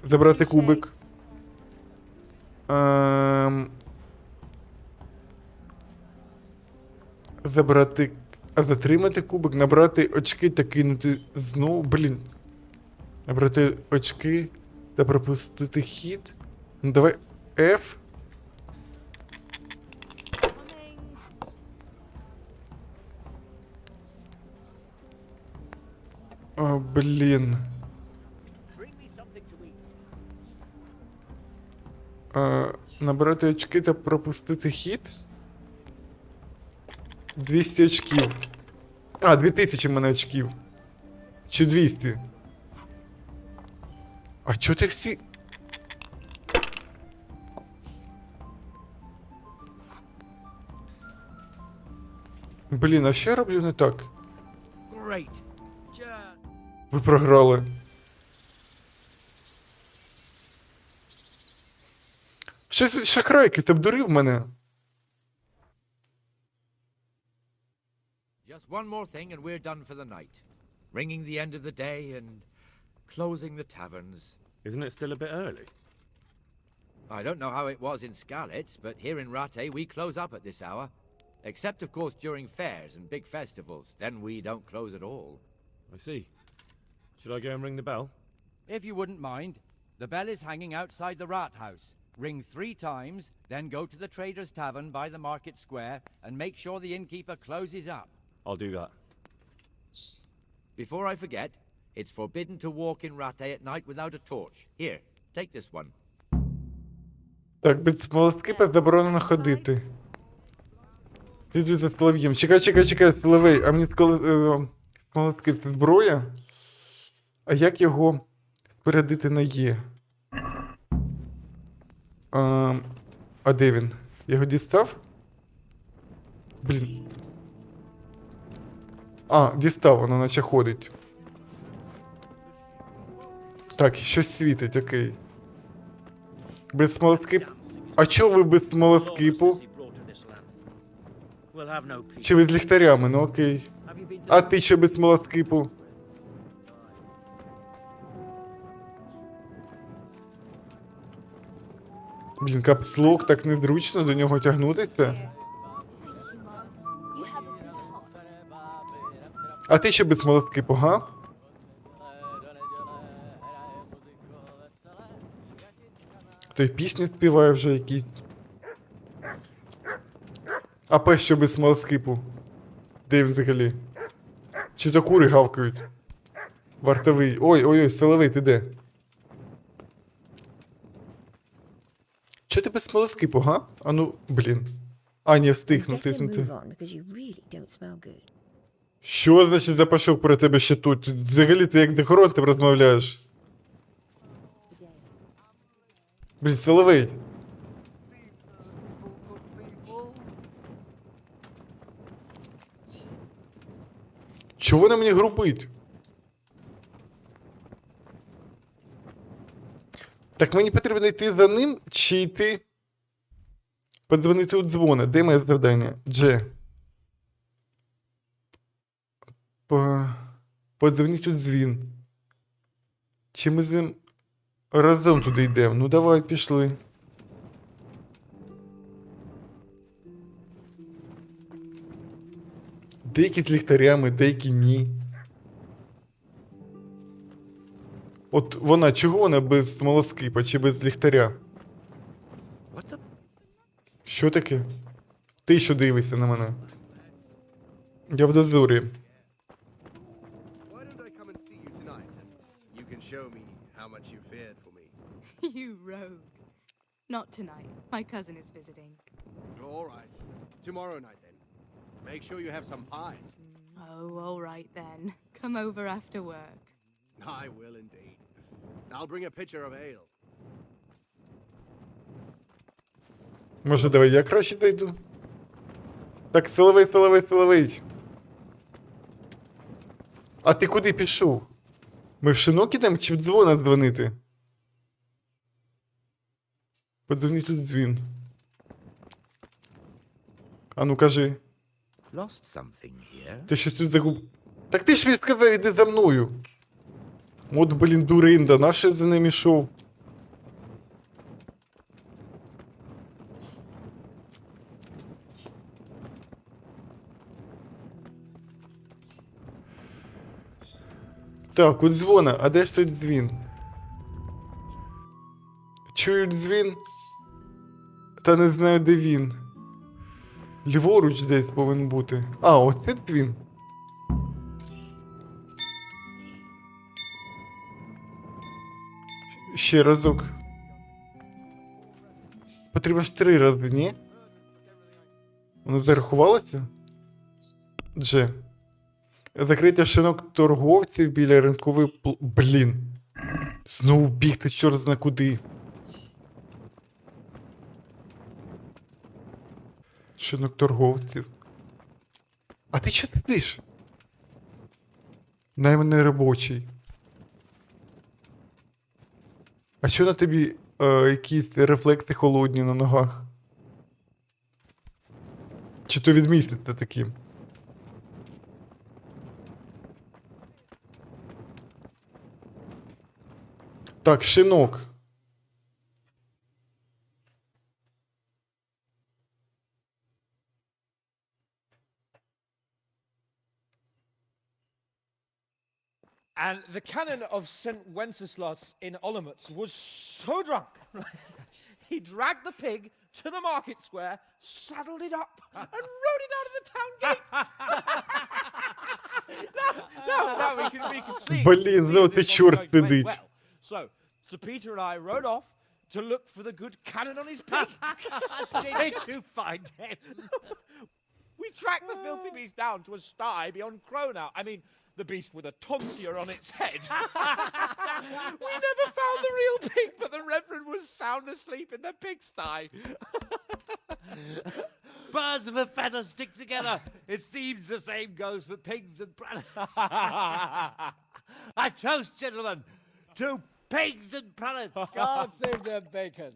Забрати кубик. Забрати, затримати кубик, набрати очки та кинути знову, блін. Набрати очки та пропустити хід. Ну давай F. О, блін. Набрати очки та пропустити хід. 200 очків. 2000 в мене очків. Чи 200? А чо ти всі... Блін, а що я роблю не так? Great. Ви програли. Щось шахрайки, ти обдурив мене. Just one more thing and we're done for the night. Ringing the end of the day and closing the taverns. Isn't it still a bit early? I don't know how it was in Skalitz, but here in Rattay we close up at this hour. Except, of course, during fairs and big festivals. Then we don't close at all. I see. Should I go and ring the bell? If you wouldn't mind, the bell is hanging outside the rat house. Ring 3 times, then go to the Trader's Tavern by the market square and make sure the innkeeper closes up. I'll do that. Before I forget, it's forbidden to walk in Rattay at night without a torch. Here, take this one. Так, без смолоскипа заборонено ходити. Слідуй за солов'єм. Чекай, соловей. А мені смолоскип це зброя? А як його спорядити на Є? А де він? Я його дістав? Блін. А, дістав, воно наче ходить. Так, щось світить, окей. Без смолоскипу. А чого ви без смолоскипу? Чи ви з ліхтарями? Ну окей. А ти що без смолоскипу? Блін, капслок, так незручно до нього тягнутися. А ти що без смолоскипу, га? Той пісні співає вже якісь. А пес що без смолоскипу? Де він взагалі? Чи то кури гавкають? Вартовий. Ой, соловей, ти де? Чо ти без смолоскипу, га? А ну, блін. А, не встиг натиснути. Що значить запашок про тебе ще тут? Взагалі ти як з охоронцем розмовляєш? Блін, соловей. Чого вона мені грубить? Так мені потрібно йти за ним, чи йти? Подзвонити у дзвона. Де моє завдання? Дже. Подзвоніть у дзвін. Чи ми з ним разом туди йдемо? Ну давай, пішли. Деякі з ліхтарями, деякі ні. От вона, чого вона без смолоскипа чи без ліхтаря? Що таке? Ти що дивишся на мене? Я в дозорі. You rogue. Not tonight. My cousin is visiting. All right. Tomorrow night then. Make sure you have some pies. Oh, all right then. Come over after work. I will indeed. I'll bring a pitcher of ale. Може, давай я краще дойду? Так, соловей. А ти куди пішов? Ми в шинок ідемо чи в дзвона дзвонити? Подзвоніть тут дзвін. А ну кажи. Lost something here? Ти щось тут загуб... Так ти ж він сказав, іди за мною. От, блін, дуринда, наш за ним ішов. Так, у дзвона, а де ж тут дзвін? Чую дзвін, та не знаю, де він. Ліворуч десь повинен бути. А, ось це дзвін. Ще разок. Потрібно ж 3 рази, ні? Воно зарахувалося? Дже. Закриття шинок торговців біля ринкової Блін. Знову бігти чорт зна куди. Шинок торговців. А ти що сидиш? Найманий робочий. А що на тобі якісь рефлекси холодні на ногах? Чи то від місяця таким? Так, шинок. And the canon of St. Wenceslas in Olomouc was so drunk, he dragged the pig to the market square, saddled it up, and rode it out of the town gate. No, we can see. Блін, ну ти чорт сидить. Well. So, Sir Peter and I rode off to look for the good cannon on his pig. Did you find him? We tracked the filthy beast down to a sty beyond Cronow. I mean, the beast with a tonsure on its head. We never found the real pig, but the Reverend was sound asleep in the pigsty. Birds of a feather stick together. It seems the same goes for pigs and prelates. I toast, gentlemen, to pigs and prelates. God save the bacon.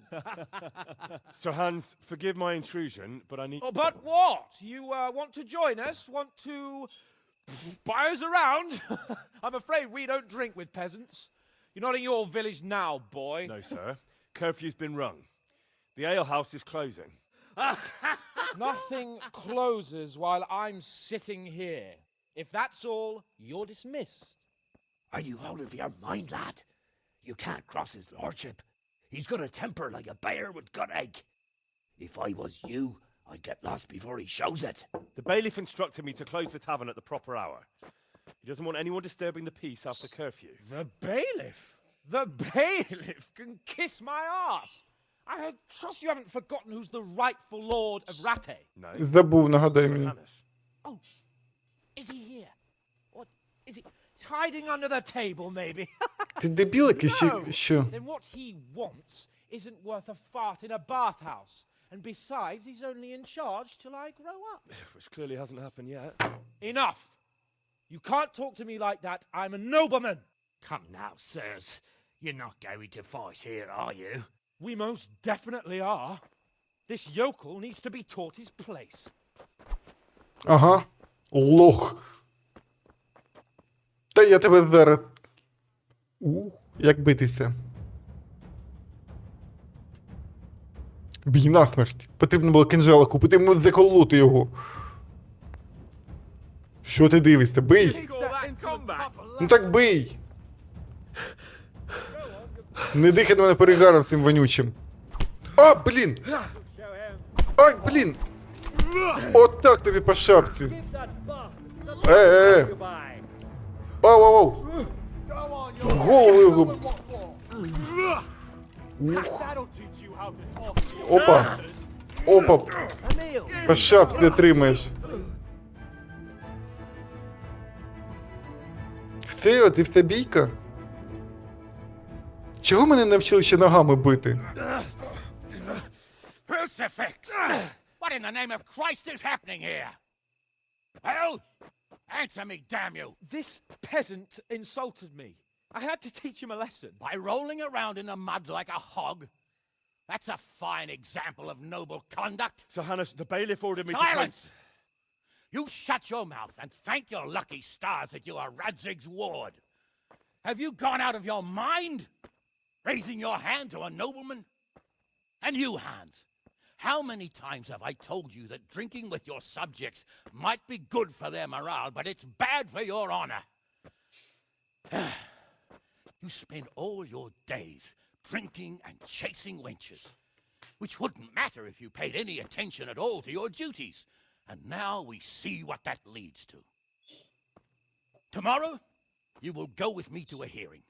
Sir Hans, forgive my intrusion, but I need... Oh, but what? You want to join us? Want to buy us around? I'm afraid we don't drink with peasants. You're not in your village now, boy. No, sir. Curfew's been rung. The alehouse is closing. Nothing closes while I'm sitting here. If that's all, you're dismissed. Are you out of your mind, lad? You can't cross his lordship. He's got a temper like a bear with gut ache. If I was you, I'd get lost before he shows it. The bailiff instructed me to close the tavern at the proper hour. He doesn't want anyone disturbing the peace after curfew. The bailiff? The bailiff can kiss my arse. I trust you haven't forgotten who's the rightful lord of Rattay. No. Забув, нагадай Sir мені. Hannes. Oh, is he here? What, is he hiding under the table, maybe? Ти дебіл якийсь, No. що? Then what he wants isn't worth a fart in a bathhouse. And besides, he's only in charge till I grow up. Which clearly hasn't happened yet. Enough! You can't talk to me like that. I'm a nobleman. Come now, sirs. You're not going to fight here, are you? We most definitely are. This yokel needs to be taught his place. Ага. Лох. Та я тебе зараз. Як битися? Бій насмерть. Потрібно було кинжала купити, йому заколоти його. Що ти дивишся? Бий! Ну так бий! Не дихай на мене перегаром цим вонючим. А, блін! Ай, блін! От так тобі по шапці. Ау, ау, ау. Голову його. Опа. Опа. По шапці не тримаєш. Все, ти вся бійка? Чого мене навчили ще ногами бити? Crucifix! What in the name of Christ is happening here? Well, answer me, damn you! This peasant insulted me. I had to teach him a lesson. By rolling around in the mud like a hog? That's a fine example of noble conduct. Sir Hannes, the bailiff ordered me Silence! You shut your mouth and thank your lucky stars that you are Radzig's ward. Have you gone out of your mind? Raising your hand to a nobleman? And you, Hans, how many times have I told you that drinking with your subjects might be good for their morale, but it's bad for your honor? You spend all your days drinking and chasing wenches, which wouldn't matter if you paid any attention at all to your duties. And now we see what that leads to. Tomorrow, you will go with me to a hearing.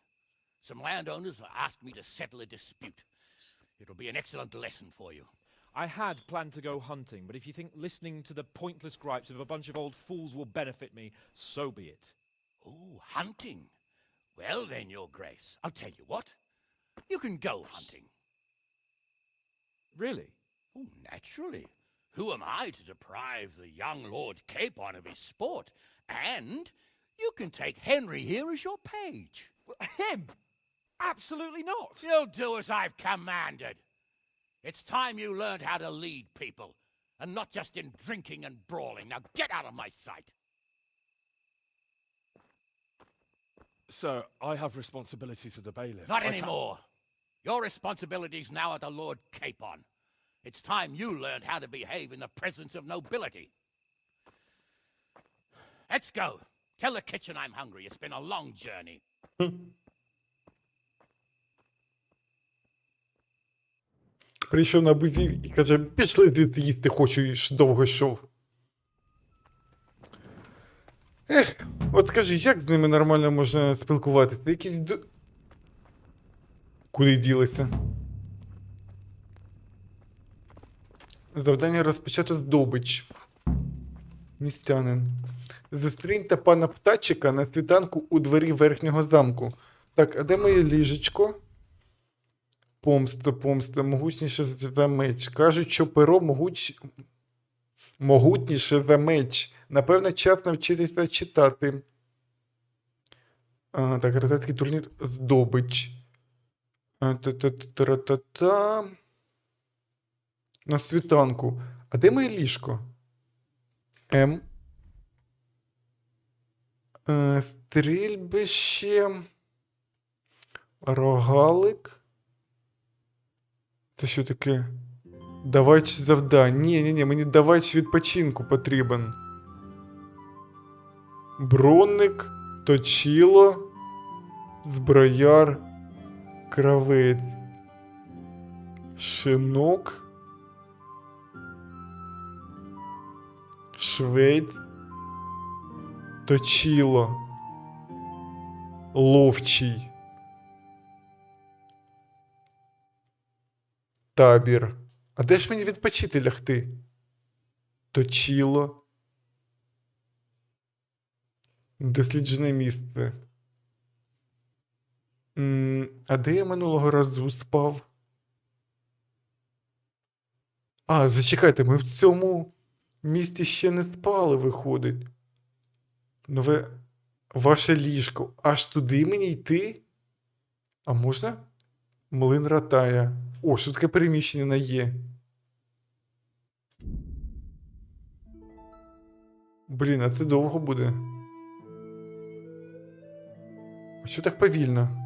Some landowners have asked me to settle a dispute. It'll be an excellent lesson for you. I had planned to go hunting, but if you think listening to the pointless gripes of a bunch of old fools will benefit me, so be it. Oh, hunting. Well then, Your Grace, I'll tell you what. You can go hunting. Really? Oh, naturally. Who am I to deprive the young Lord Capon of his sport? And you can take Henry here as your page. Him? Absolutely not. You'll do as I've commanded. It's time you learned how to lead people, and not just in drinking and brawling. Now get out of my sight. Sir, I have responsibilities of the bailiff. Not anymore. Your responsibilities now are the Lord Capon. It's time you learned how to behave in the presence of nobility. Let's go. Tell the kitchen I'm hungry. It's been a long journey. прийшов на бузів і каже, пішли звідси їсти хочу, і ж довго йшов. Ех, от скажи, як з ними нормально можна спілкуватися? Якісь Куди ділися? Завдання розпочато здобич. Містянин. Зустріньте пана Птачика на світанку у дворі верхнього замку. Так, а де моє ліжечко? Помста, могутніше за меч. Кажуть, що перо могутніше за меч. Напевно, час навчитися читати. Так, громадський турнір здобич. Та-та-та-та-та-та. На світанку. А де моє ліжко? Стрільбище. Рогалик. Це що таке? Давач завдань. Ні, мені давач відпочинку потрібен. Бронник, точило, зброяр, кравець. Шинок. Швець. Точило. Ловчий. Табір. А де ж мені відпочити лягти? Точило. Досліджене місце. А де я минулого разу спав? А, зачекайте, ми в цьому місті ще не спали, виходить. Нове ваше ліжко. Аж туди мені йти? А можна? Млин Ратая. О, що таке переміщення на Є? Блін, а це довго буде. А що так повільно?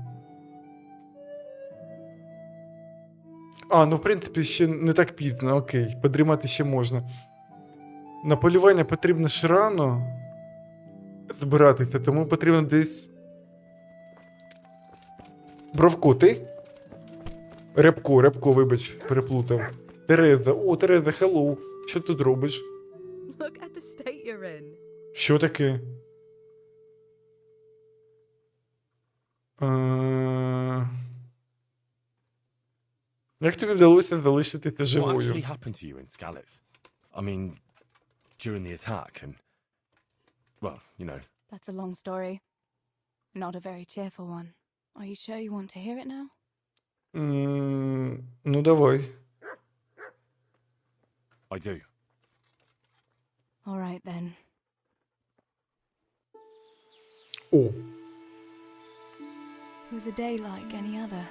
А, ну в принципі ще не так пізно, окей. Подрімати ще можна. На полювання потрібно ж рано збиратися, тому потрібно десь... Бровко, ти? Рябко, вибач, переплутав. Тереза, о, Тереза, хеллоу. Що ти тут робиш? Look at the state you're in. Що таке? Як тобі вдалося залишитися What живою? actually happened to you in Skalitz? I mean, during the attack and... Well, you know. That's a long story. Not a very cheerful one. Are you sure you want to hear it now? Ну, давай. I do. All right then. О. It was a day like any other.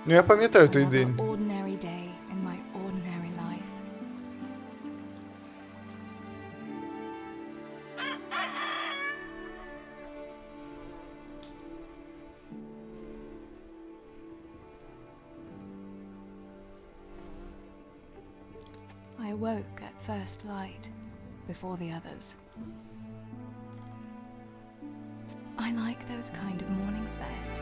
Ну, я пам'ятаю той Another день. ordinary day in my ordinary life. I awoke at first light, before the others. I like those kind of mornings best.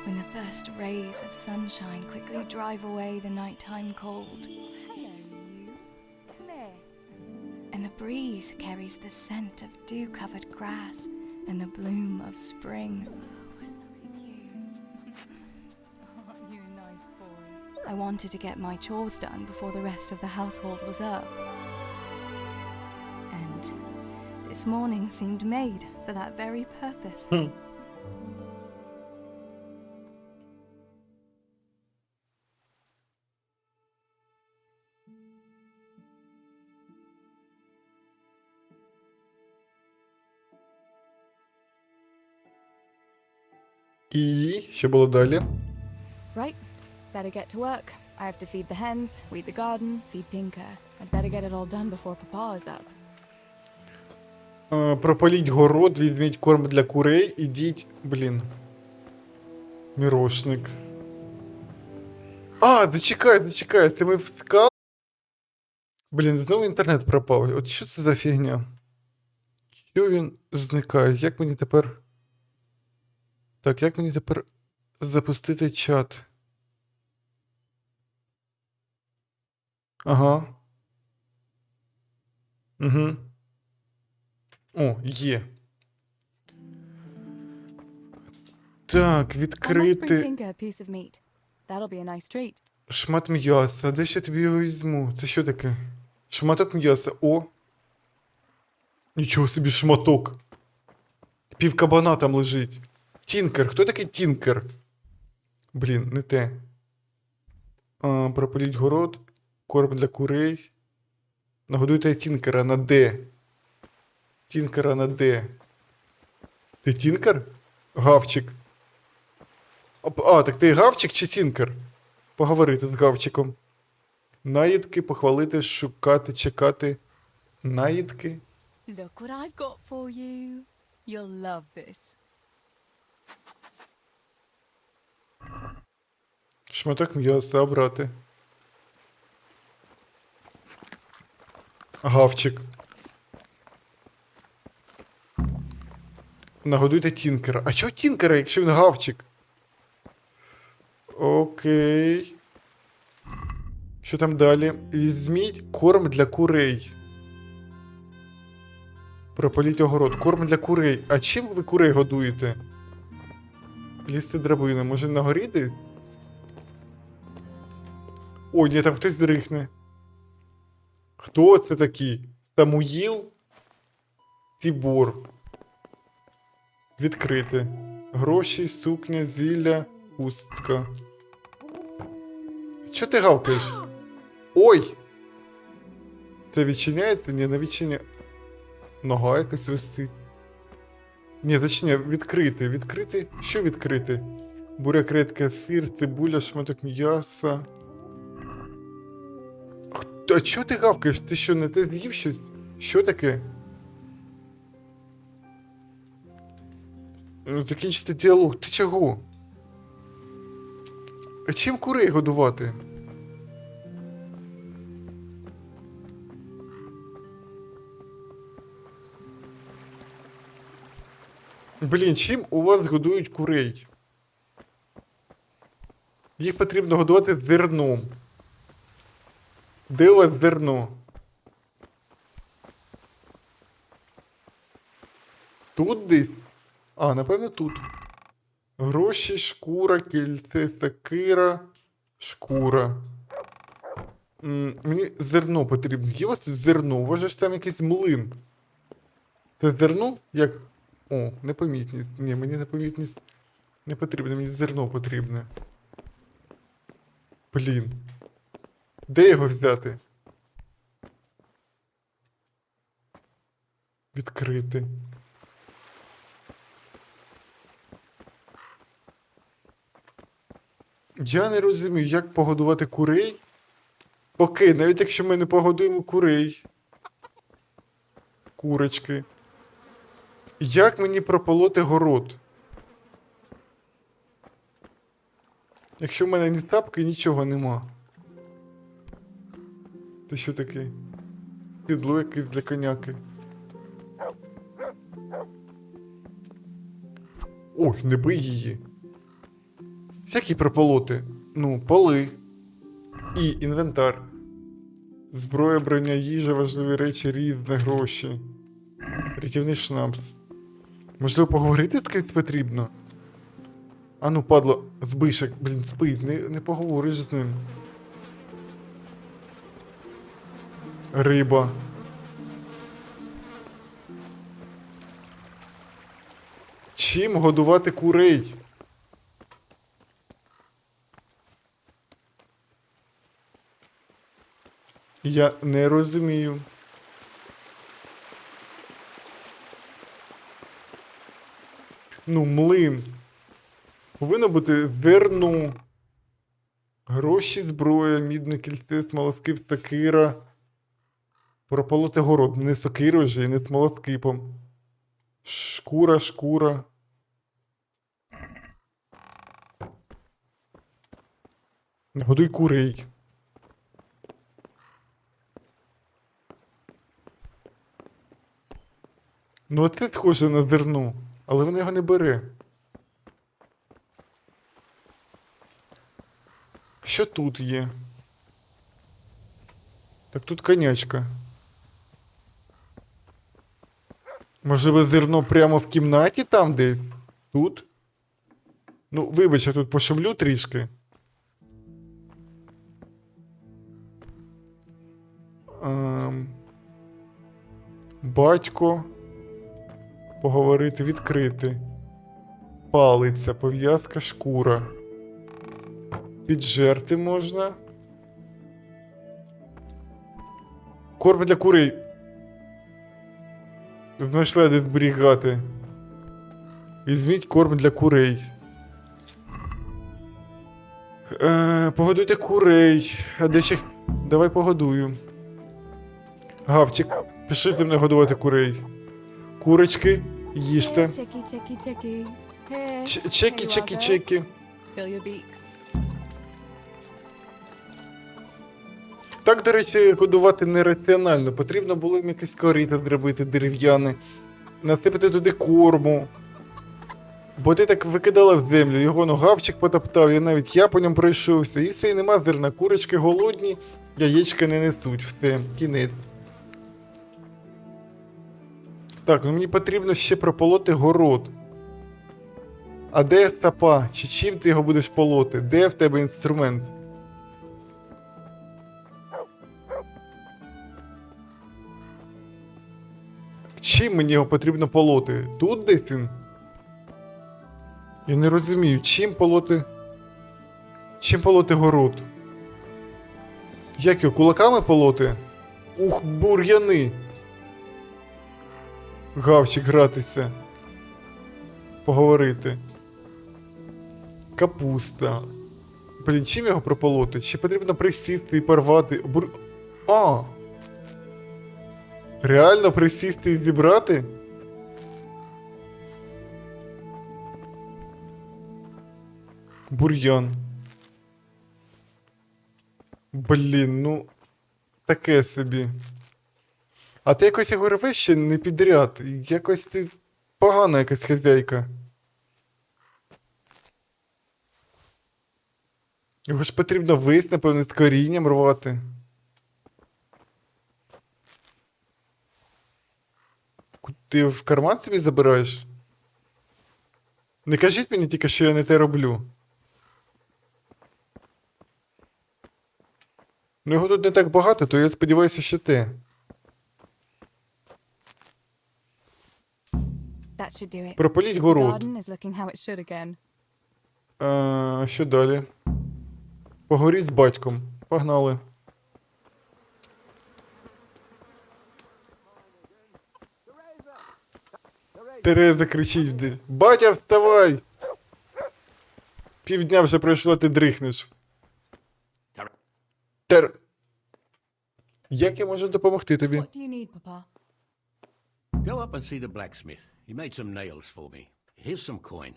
When the first rays of sunshine quickly drive away the nighttime cold. Hello, you. Come here. And the breeze carries the scent of dew-covered grass and the bloom of spring. I wanted to get my chores done before the rest of the household was up. And this morning seemed made for that very purpose. І що було далі? Right, better get to work. I have to feed the hens, weed the garden, feed Tinker. I'd better get it all done before Papa is up. Пропаліть город, візьміть корм для курей, ідіть... Блін. Мірошник. А, зачекай, це ми в скал... Блін, знову інтернет пропав. От що це за фігня? Що він зникає? Як мені тепер... Так, як мені тепер запустити чат? Ага. Угу. О, є. Так, відкрити... Шмат м'яса. Де ще тобі його візьму? Це що таке? Шматок м'яса. О! Нічого собі шматок. Пів кабана там лежить. Тінкер. Хто такий Тінкер? Блін, не те. Пропаліть город. Корм для курей. Нагодуйте Тінкера на Д. Тінкера на Д. Ти Тінкер? Гавчик. Так ти гавчик чи Тінкер? Поговорити з гавчиком. Наїдки, похвалити, шукати, чекати. Наїдки. Look what I've got for you. You'll love this. Шматок м'яса обрати. Гавчик. Нагодуйте Тінкера. А чого Тінкера, якщо він гавчик? Окей. Що там далі? Візьміть корм для курей. Пропаліть огород. Корм для курей. А чим ви курей годуєте? Лізти драбини. Може на горі десь? О, ні, там хтось зрихне. Хто це такий? Самуїл? Тібор. Відкрити. Гроші, сукня, зілля, хустка. Що ти гавкаєш? Ой! Це відчиняється? Ні, не відчиняє. Нога якась висить. Ні, зачиняє. Відкрити. Відкрити? Що відкрити? Буряк, редька, сир, цибуля, шматок м'яса. А чого ти гавкаєш? Ти що, не те з'їв щось? Що таке? Закінчити діалог. Ти чого? А чим курей годувати? Блін, чим у вас годують курей? Їх потрібно годувати зерном. Де у вас зерно? Тут десь? А, напевно тут. Гроші, шкура, кільце, сакира, шкура. Мені зерно потрібно. Є у вас зерно? У вас ж там якийсь млин. Це зерно? Як? О, непомітність. Ні, мені непомітність не потрібна, мені зерно потрібне. Блін. Де його взяти? Відкрити. Я не розумію, як погодувати курей. Окей, навіть якщо ми не погодуємо курей. Курочки. Як мені прополоти город? Якщо в мене ні тапки, нічого нема. Це що таке? Сідло якесь для коняки. Ой, не бий її. Всякі прополоти. Ну, поли. І інвентар. Зброя, броня, їжа, важливі речі, різні гроші. Рятівний шнапс. Можливо, поговорити з кимось потрібно? А ну, падло, збишек, блін, спить, не поговориш з ним. Риба. Чим годувати курей? Я не розумію. Ну, млин. Повинно бути зерно. Гроші, зброя, мідне кільце, смолоскип, сокира. Прополоти город. Не сокирою вже і не смолоскипом. Шкура, шкура. Годуй курей. Ну оце схоже на зерно, але воно його не бере. Що тут є? Так тут конячка. Можливо, зерно прямо в кімнаті там десь? Тут? Ну, вибач, я тут пошумлю трішки. Батько. Поговорити, відкрити. Палиця, пов'язка, шкура. Піджерти можна. Корм для курей. Знайшла де зберігати. Візьміть корм для курей. Погодуйте курей. А де ще... Давай погодую. Гавчик, пішли зі мною годувати курей. Курочки, їжте. Чеки. Так, до речі, годувати нераціонально. Потрібно було їм якесь корито зробити дерев'яне. Насипати туди корму. Бо ти так викидала в землю, його гавчик потоптав, і навіть я по ньому пройшовся. І все, і нема зерна. Курочки голодні, яєчка не несуть. Все, кінець. Так, ну мені потрібно ще прополоти город. А де стопа? Чи чим ти його будеш полоти? Де в тебе інструмент? Чим мені його потрібно полоти? Тут десь він? Я не розумію, чим полоти... Чим полоти город? Як його, кулаками полоти? Ух, бур'яни! Гавчик гратися. Поговорити. Капуста. Блін, чим його прополоти? Чи потрібно присісти і порвати? А! Реально присісти і зібрати? Бур'ян. Блін, ну... Таке собі. А ти якось його рвеш ще не підряд. Якось ти погана якась хазяйка. Його ж потрібно весь, напевно, з корінням рвати. Ти в карман собі забираєш? Не кажіть мені тільки, що я не те роблю. Ну його тут не так багато, то я сподіваюся, що те. Прополіть город. Що далі? Поговоріть з батьком. Погнали. Тереза кричить. Батя, вставай! Півдня вже пройшло, ти дрихнеш. Як я можу допомогти тобі? Go up and see the blacksmith. He made some nails for me. Here's some coin.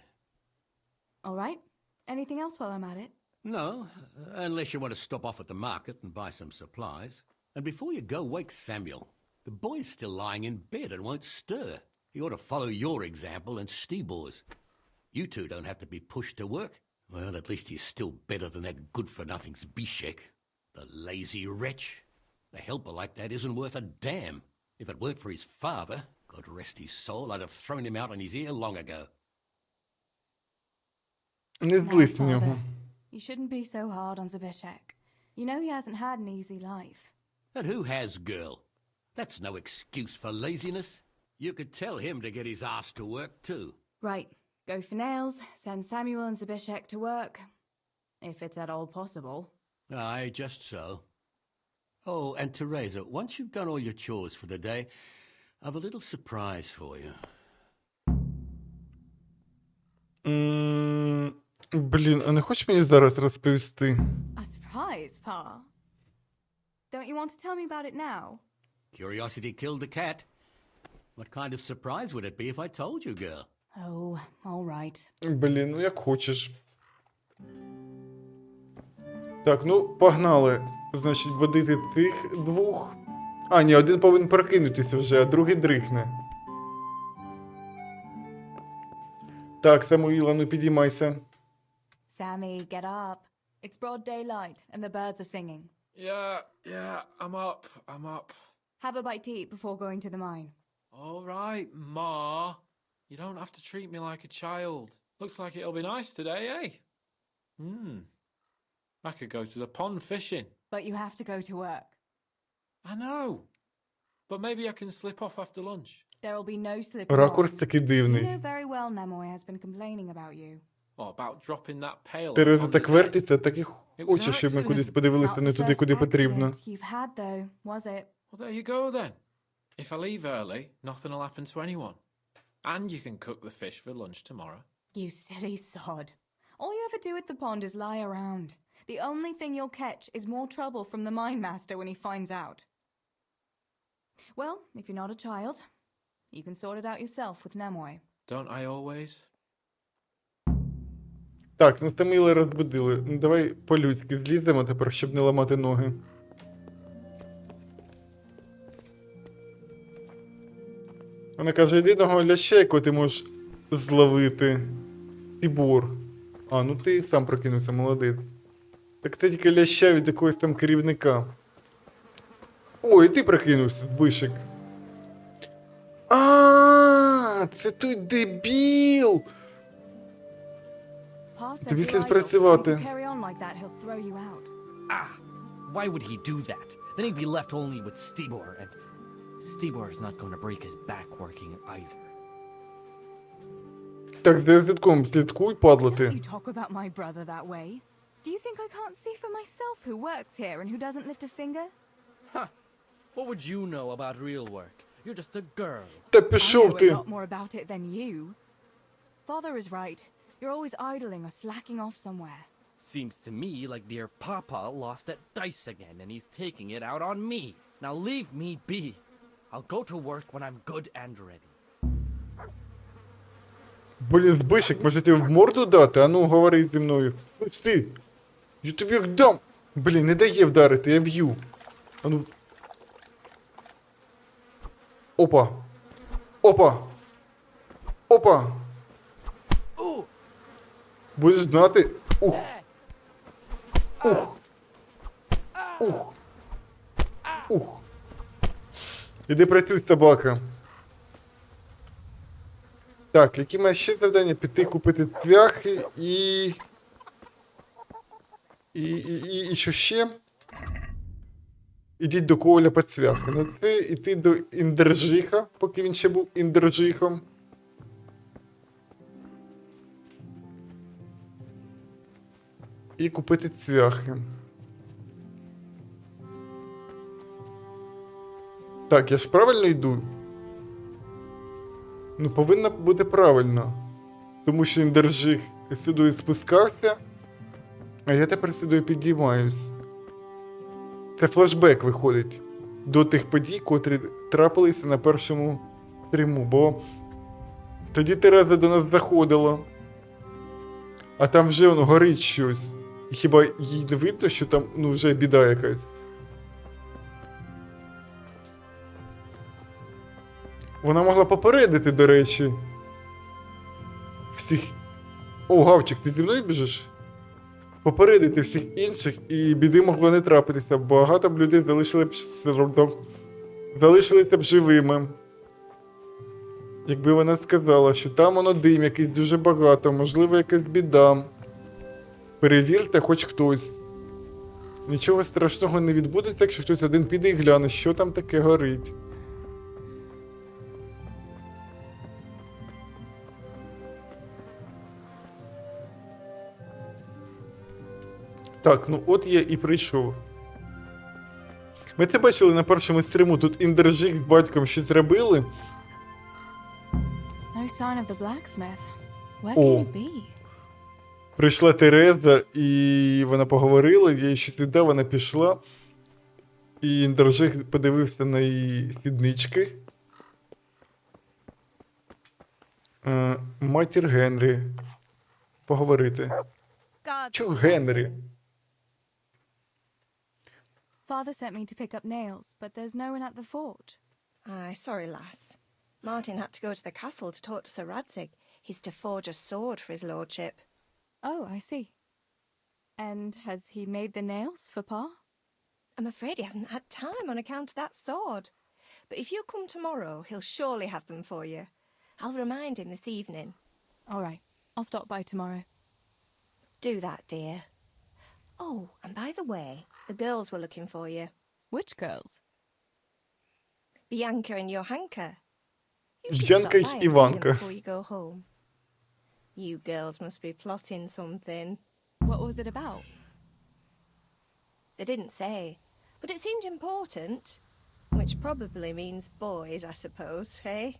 All right. Anything else while I'm at it? No, unless you want to stop off at the market and buy some supplies. And before you go, wake Samuel. The boy's still lying in bed and won't stir. He ought to follow your example and Steebor's. You two don't have to be pushed to work. Well, at least he's still better than that good-for-nothing Zbyszek. The lazy wretch. A helper like that isn't worth a damn. If it weren't for his father, God rest his soul, I'd have thrown him out on his ear long ago. Не злись на нього. You shouldn't be so hard on Zbyszek. You know he hasn't had an easy life. And who has, girl? That's no excuse for laziness. You could tell him to get his ass to work too. Right. Go for nails, send Samuel and Zbyszek to work. If it's at all possible. Aye, just so. Oh, and Teresa, once you've done all your chores for the day, I've a little surprise for you. Блін, а не хочеш мені зараз розповісти? A surprise, Pa? Don't you want to tell me about it now? Curiosity killed the cat. What kind of surprise would it be if I told you, girl? Oh, all right. Блін, ну як хочеш. Так, ну, погнали. Значить, будити цих двох. А, ні, один повинен прокинутися вже, а другий дрихне. Так, Самуїла, ну підіймайся. Sammy, get up. It's broad daylight and the birds are singing. Yeah, I'm up. Have a bite to eat before going to the mine. All right, Ma. You don't have to treat me like a child. Looks like it'll be nice today, eh? I could go to the pond fishing. But you have to go to work. I know. But maybe I can slip off after lunch. There will be no slipping Ракурс off. такий You дивний. know very well Nemoy has been complaining about you. What about dropping that pail? Тереза on так his head? вертиться, так і хоче, щоб ми кудись подивилися Not не the туди, first куди потрібно. accident you've had though, was it? Well, there you go then. If I leave early, nothing will happen to anyone. And you can cook the fish for lunch tomorrow. You silly sod. All you ever do at the pond is lie around. The only thing you'll catch is more trouble from the mine master when he finds out. Well, if you're not a child, you can sort it out yourself with Nemoy. Don't I always? Так, ну Самуїла розбудили. Ну давай по-людськи зліземо тепер, щоб не ламати ноги. Вона каже, єдиного ляща, якого ти можеш зловити. Стібор. А, ну ти сам прокинувся, молодець. Так це тільки ляща від якогось там керівника. Ой, і ти прокинувся, Збишик. А, це той дебіл! Pa says Тобі the слід idol, працювати. if you carry on like that, he'll throw you out. Why would he do that? Then he'd be left only with Stibor, and Stibor is not going to break his back working either. Так, за язиком слідкуй, падла ти. You talk about my brother that way. Do you think I can't see for myself who works here and who doesn't lift a finger? What would you know about real work? You're just a girl. Та I пішов know a ти. lot more about it than you. Father is right. You're always idling or slacking off somewhere. Seems to me like dear Papa lost at dice again, and he's taking it out on me. Now leave me be. I'll go to work when I'm good and ready. Блін, Збишик, може тебе в морду дати? А ну, говори зі мною. Ось ти. Я тобі їх дам. Блін, не дає вдарити, я б'ю. А ну. Опа. Опа. Опа. Будеш знати. Ух. Ух. Ух. Ух. Іди працюй, собака. Так, які має ще завдання? Піти купити цвяхи і що ще? Ідіть до Коваля по цвяхи. Ну це іти до Індержиха, поки він ще був Індержихом. І купити цвяхи. Так, я ж правильно йду? Ну, повинно бути правильно. Тому що Індержих сюди спускався, а я тепер сюди підіймаюсь. Це флешбек виходить до тих подій, котрі трапилися на першому стріму, бо тоді Тереза до нас заходила, а там вже воно горить щось. І хіба їй не видно, що там ну, вже біда якась? Вона могла попередити, до речі, всіх... О, Гавчик, ти зі мною біжиш? Попередити всіх інших, і біди могло не трапитися. Багато б людей залишилися б живими. Якби вона сказала, що там воно дим якийсь дуже багато, можливо, якась біда. Перевірте хоч хтось. Нічого страшного не відбудеться, якщо хтось один піде і гляне, що там таке горить. Так, ну от я і прийшов. Ми це бачили на першому стріму, тут Індержик з батьком щось робили. No sign of the blacksmith. Where О. can he be? Прийшла Тереза, і вона поговорила, я їй щось віддав, вона пішла. І Індержик подивився на її сіднички. Матір Генрі. Поговорити. Чого Генрі? Father sent me to pick up nails, but there's no one at the forge. Aye, sorry, lass. Martin had to go to the castle to talk to Sir Radzig. He's to forge a sword for his lordship. Oh, I see. And has he made the nails for Pa? I'm afraid he hasn't had time on account of that sword. But if you come tomorrow, he'll surely have them for you. I'll remind him this evening. All right. I'll stop by tomorrow. Do that, dear. Oh, and by the way, the girls were looking for you. Which girls? Bianca and Johanka. You should Bianca stop by и and see them Иванка. before you go home. You girls must be plotting something. What was it about? They didn't say, but it seemed important. Which probably means boys, I suppose, hey?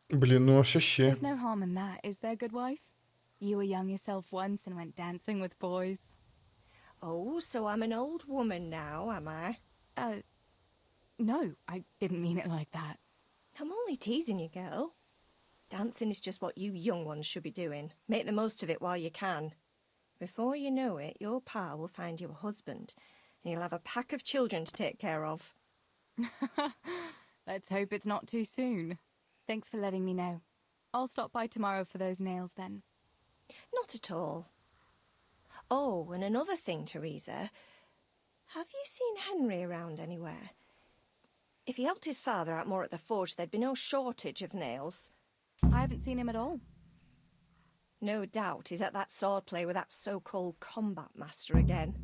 Блін, ну а що ще? There's no harm in that, is there, good wife? You were young yourself once and went dancing with boys. Oh, so I'm an old woman now, am I? No, I didn't mean it like that. I'm only teasing you, girl. Dancing is just what you young ones should be doing. Make the most of it while you can. Before you know it, your pa will find you a husband, and you'll have a pack of children to take care of. Let's hope it's not too soon. Thanks for letting me know. I'll stop by tomorrow for those nails then. Not at all. Oh, and another thing, Teresa. Have you seen Henry around anywhere? If he helped his father out more at the forge, there'd be no shortage of nails. I haven't seen him at all. No doubt he's at that swordplay with that so-called combat master again.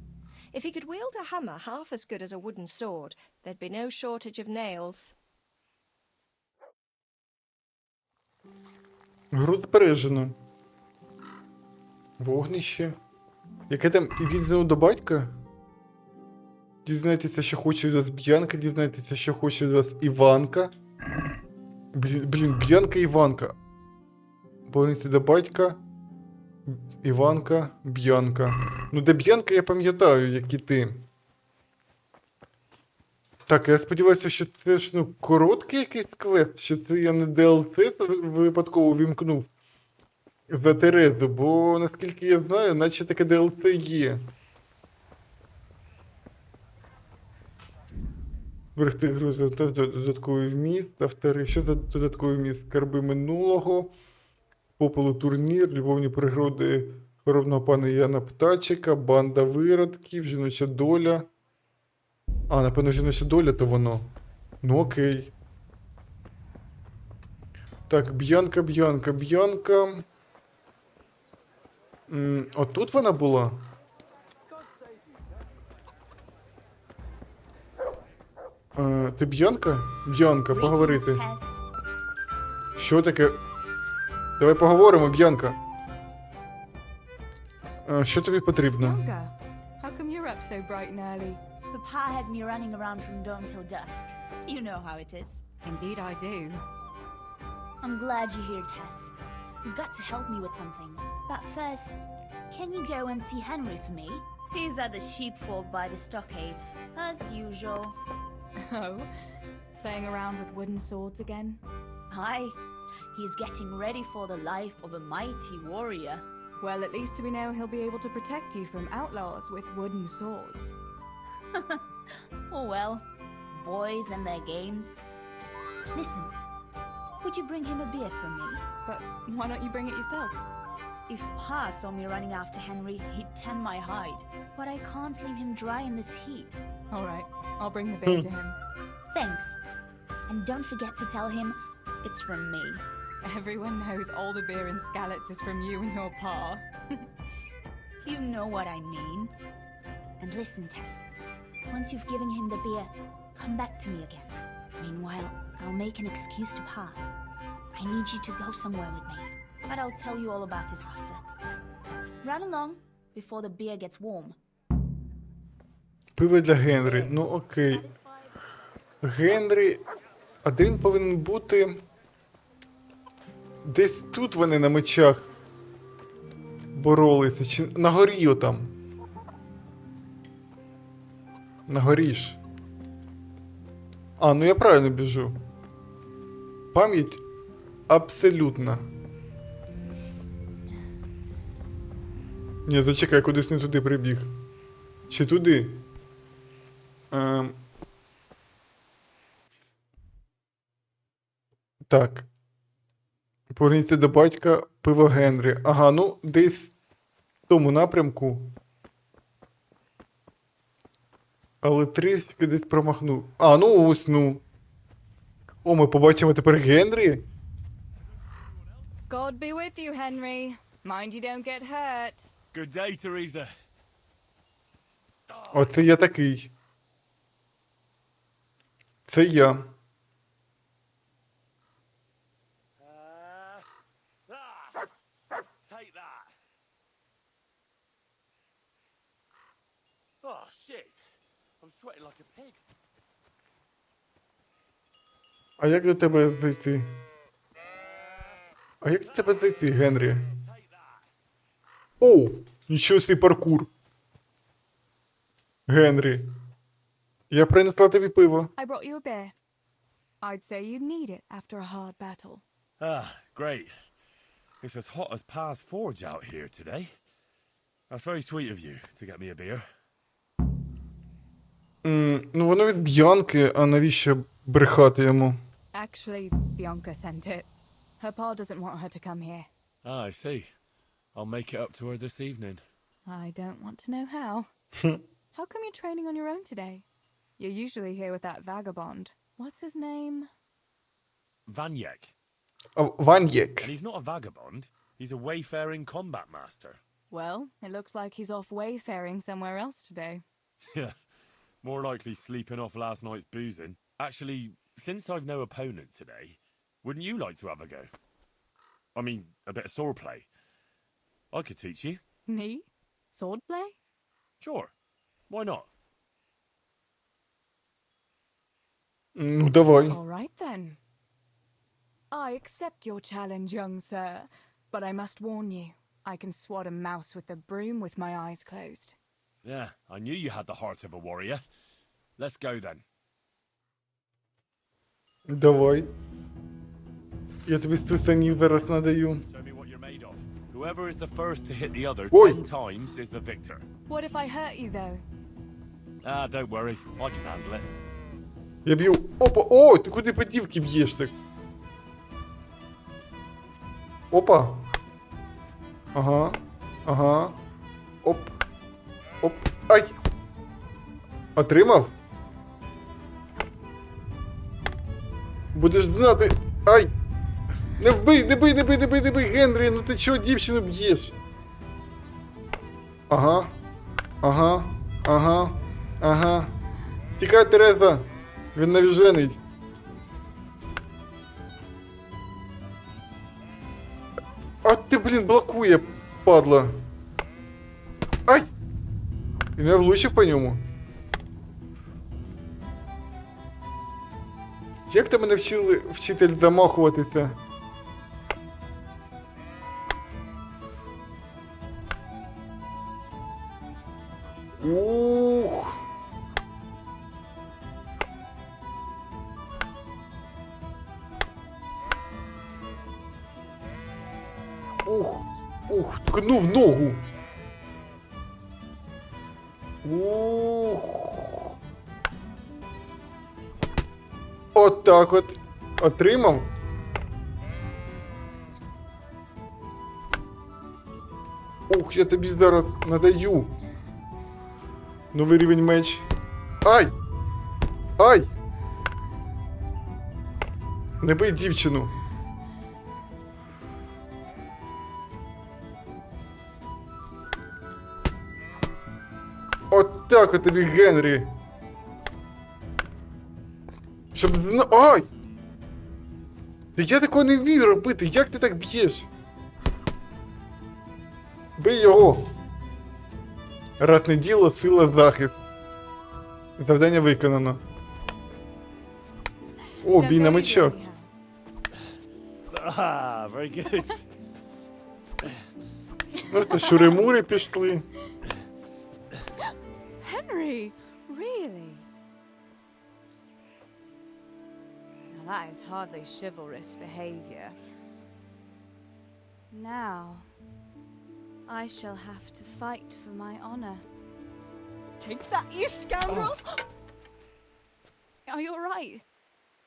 If he could wield a hammer half as good as a wooden sword, there'd be no shortage of nails. Гру збережено. Вогнище. Яке там відео до батька? Дізнайтеся, що хоче від вас Б'янка, дізнайтеся, що хоче від вас Іванка. Блін, Б'янка і Іванка. Поверніться до батька. Іванка, Б'янка. Ну, де Б'янка, я пам'ятаю, як і ти. Так, я сподіваюся, що це ж, ну, короткий якийсь квест, що це я не DLC випадково вімкнув за Терезу, бо, наскільки я знаю, наче таке DLC є. Зберегти гру за додатковий вміст, автори. Що за додатковий вміст? Скарби минулого, з попелу турнір, любовні пригоди хоробного пана Яна Птачика, банда виродків, жіноча доля. А, напевно, жіноча доля, то воно. Ну окей. Так, Б'янка. Отут вона була? Ти Б'янка? Б'янка, поговорити. Що таке? Давай поговоримо, Б'янка. Що тобі потрібно? How come you're up so bright and early? Papa has me running around from dawn till dusk. You know how it is. Indeed I do. I'm glad you're here, Tess. You've got to help me with something. But first, can you go and see Henry for me? He's at the sheepfold by the stockade, as usual. Oh, playing around with wooden swords again? Aye, he's getting ready for the life of a mighty warrior. Well, at least we know he'll be able to protect you from outlaws with wooden swords. Oh well, boys and their games. Listen, would you bring him a beer for me? But why don't you bring it yourself? If Pa saw me running after Henry, he'd tan my hide. But I can't leave him dry in this heat. All right, I'll bring the beer to him. Thanks. And don't forget to tell him it's from me. Everyone knows all the beer in Skalitz is from you and your pa. You know what I mean. And listen, Tess. Once you've given him the beer, come back to me again. Meanwhile, I'll make an excuse to Pa. I need you to go somewhere with me, but I'll tell you all about it after. Run along before the beer gets warm. Пиво для Генрі. Ну окей. Генрі... А де він повинен бути? Десь тут вони на мечах боролися. Чи на горі отам? На горі ж. А, ну я правильно біжу. Пам'ять абсолютна. Ні, зачекай, кудись не туди прибіг. Чи туди? Так. Поверніться до батька, пиво Генрі. Ага, ну, десь в тому напрямку. Але трішки десь промахнув. А, ну ось, ну. О, ми побачимо тепер Генрі. God be with you, Henry. Mind you don't get hurt. Good day, Teresa. Оце я такий. Це я. Take that. Oh, shit. I'm sweating like a pig. А як до тебе знайти? А як до тебе знайти, Генрі? О! Нічого собі паркур. Генрі. Я принесла тобі пиво. I brought you a beer. I'd say you'd need it after a hard battle. Ah, great. It's as hot as Pa's Forge out here today. That's very sweet of you to get me a beer. Ну воно від Б'янки, а навіщо брехати йому? Actually, Bianca sent it. Her pa doesn't want her to come here. Ah, I see. I'll make it up to her this evening. I don't want to know how. How come you're training on your own today? You're usually here with that vagabond. What's his name? Vanyek. Oh, Vanyek. And he's not a vagabond. He's a wayfaring combat master. Well, it looks like he's off wayfaring somewhere else today. Yeah. More likely sleeping off last night's boozing. Actually, since I've no opponent today, wouldn't you like to have a go? I mean, a bit of swordplay. I could teach you. Me? Swordplay? Sure. Why not? Ну, давай. All right then. I accept your challenge, young sir, but I must warn you, I can swat a mouse with a broom with my eyes closed. Yeah, I knew you had the heart of a warrior. Let's go then. Давай. Я тобі сусанів зараз надаю. Show me what you're made of. Whoever is the first to hit the other Ой. 10 times is the victor. What if I hurt you, though? Ah, don't worry. I can handle it. Я б'ю. Опа! О, ти куди по дівки б'єш так? Опа. Ага. Ага. Оп. Оп. Ай! Отримав? Будеш знати. Ай! Не вбий, не бий, не бий, не бий, не бий, Генрі, ну ти чого дівчину б'єш? Ага. Ага. Ага. Ага. Тікай, Тереза. Він навіжений. А ти, блін, блокує, падла. Ай! І не влучив по ньому. Як ти мене вчили, вчитель, замахуватися? Ух! Ух! Ух! Ткнув ногу! Ух! От так от. Отримав. Ух, я тобі зараз надаю. Новий рівень меч. Ай! Ай! Не бий дівчину. От так от тобі, Генрі. Щоб зна... Ай! Та я такого не вмію робити, як ти так б'єш? Бий його! Ратне діло, сила, захист. Завдання виконано. О, бій на мечах. Ah, very good. Просто шури-мури пішли. Henry, really? Now that is hardly chivalrous behavior. Now, I shall have to fight for my honor. Take that, you scoundrel! Are you alright?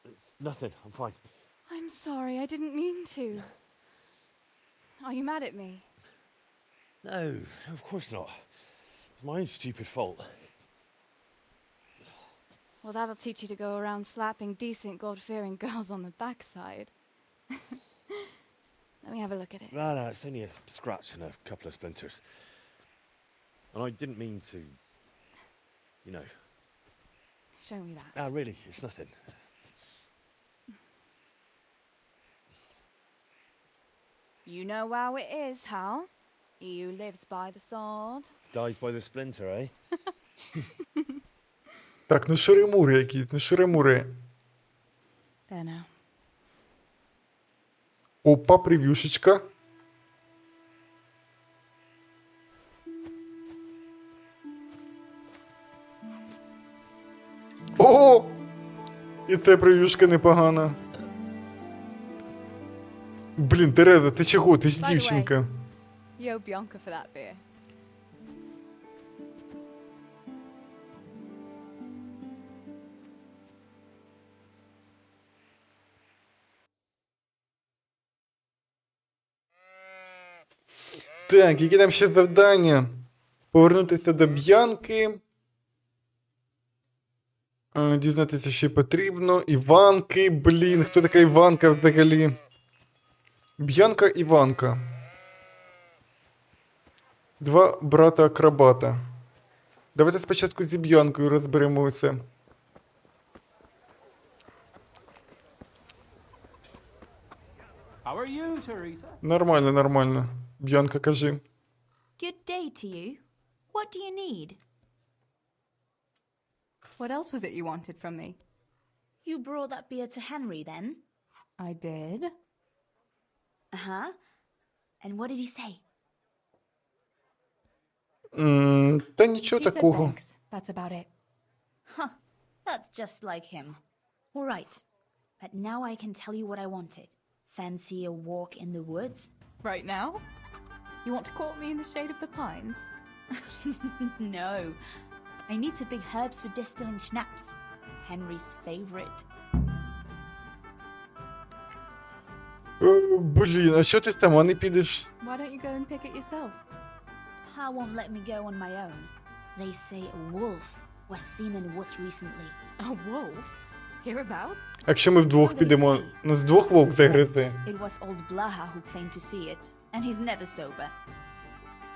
It's nothing. I'm fine. I'm sorry, I didn't mean to. Are you mad at me? No, of course not. It's my own stupid fault. Well, that'll teach you to go around slapping decent, God-fearing girls on the backside. Let me have a look at it. No, it's only a scratch and a couple of splinters. And I didn't mean to, you know. Show me that. No, really, it's nothing. You know how it is, Hal? He who lives by the sword. Dies by the splinter, eh? Так, ну шури-мури якісь, ну шури-мури. There now. Опа, прев'юшечка. О! І це прев'юшка непогана. Блін, Тереза, ти чого? Ти ж By the way, дівчинка. You owe Bianca for that beer. Так, які там ще завдання? Повернутися до Б'янки. Дізнатися, що потрібно. Іванки, блін, хто така Іванка взагалі? Б'янка, Іванка. Два брата-акробата. Давайте спочатку зі Б'янкою розберемося. How are you, Teresa? Нормально, нормально. Б'янка, кажи. Good day to you. What do you need? What else was it you wanted from me? You brought that beer to Henry then? I did. Uh-huh. And what did he say? Та нічого He said такого. thanks. That's about it. Huh. That's just like him. All right. But now I can tell you what I wanted. Fancy a walk in the woods? Right now? You want to court me in the shade of the pines? No. I need to pick herbs for distilling schnapps. Henry's favorite. Блін, а що ти сама не підеш? Why don't you go and pick it yourself? Pa won't let me go on my own. They say a wolf was seen in the woods recently. A wolf? Hereabouts? Якщо ми вдвох підемо, нас двох вовк загризе. It was old Blaha who claimed to see it, and he's never sober.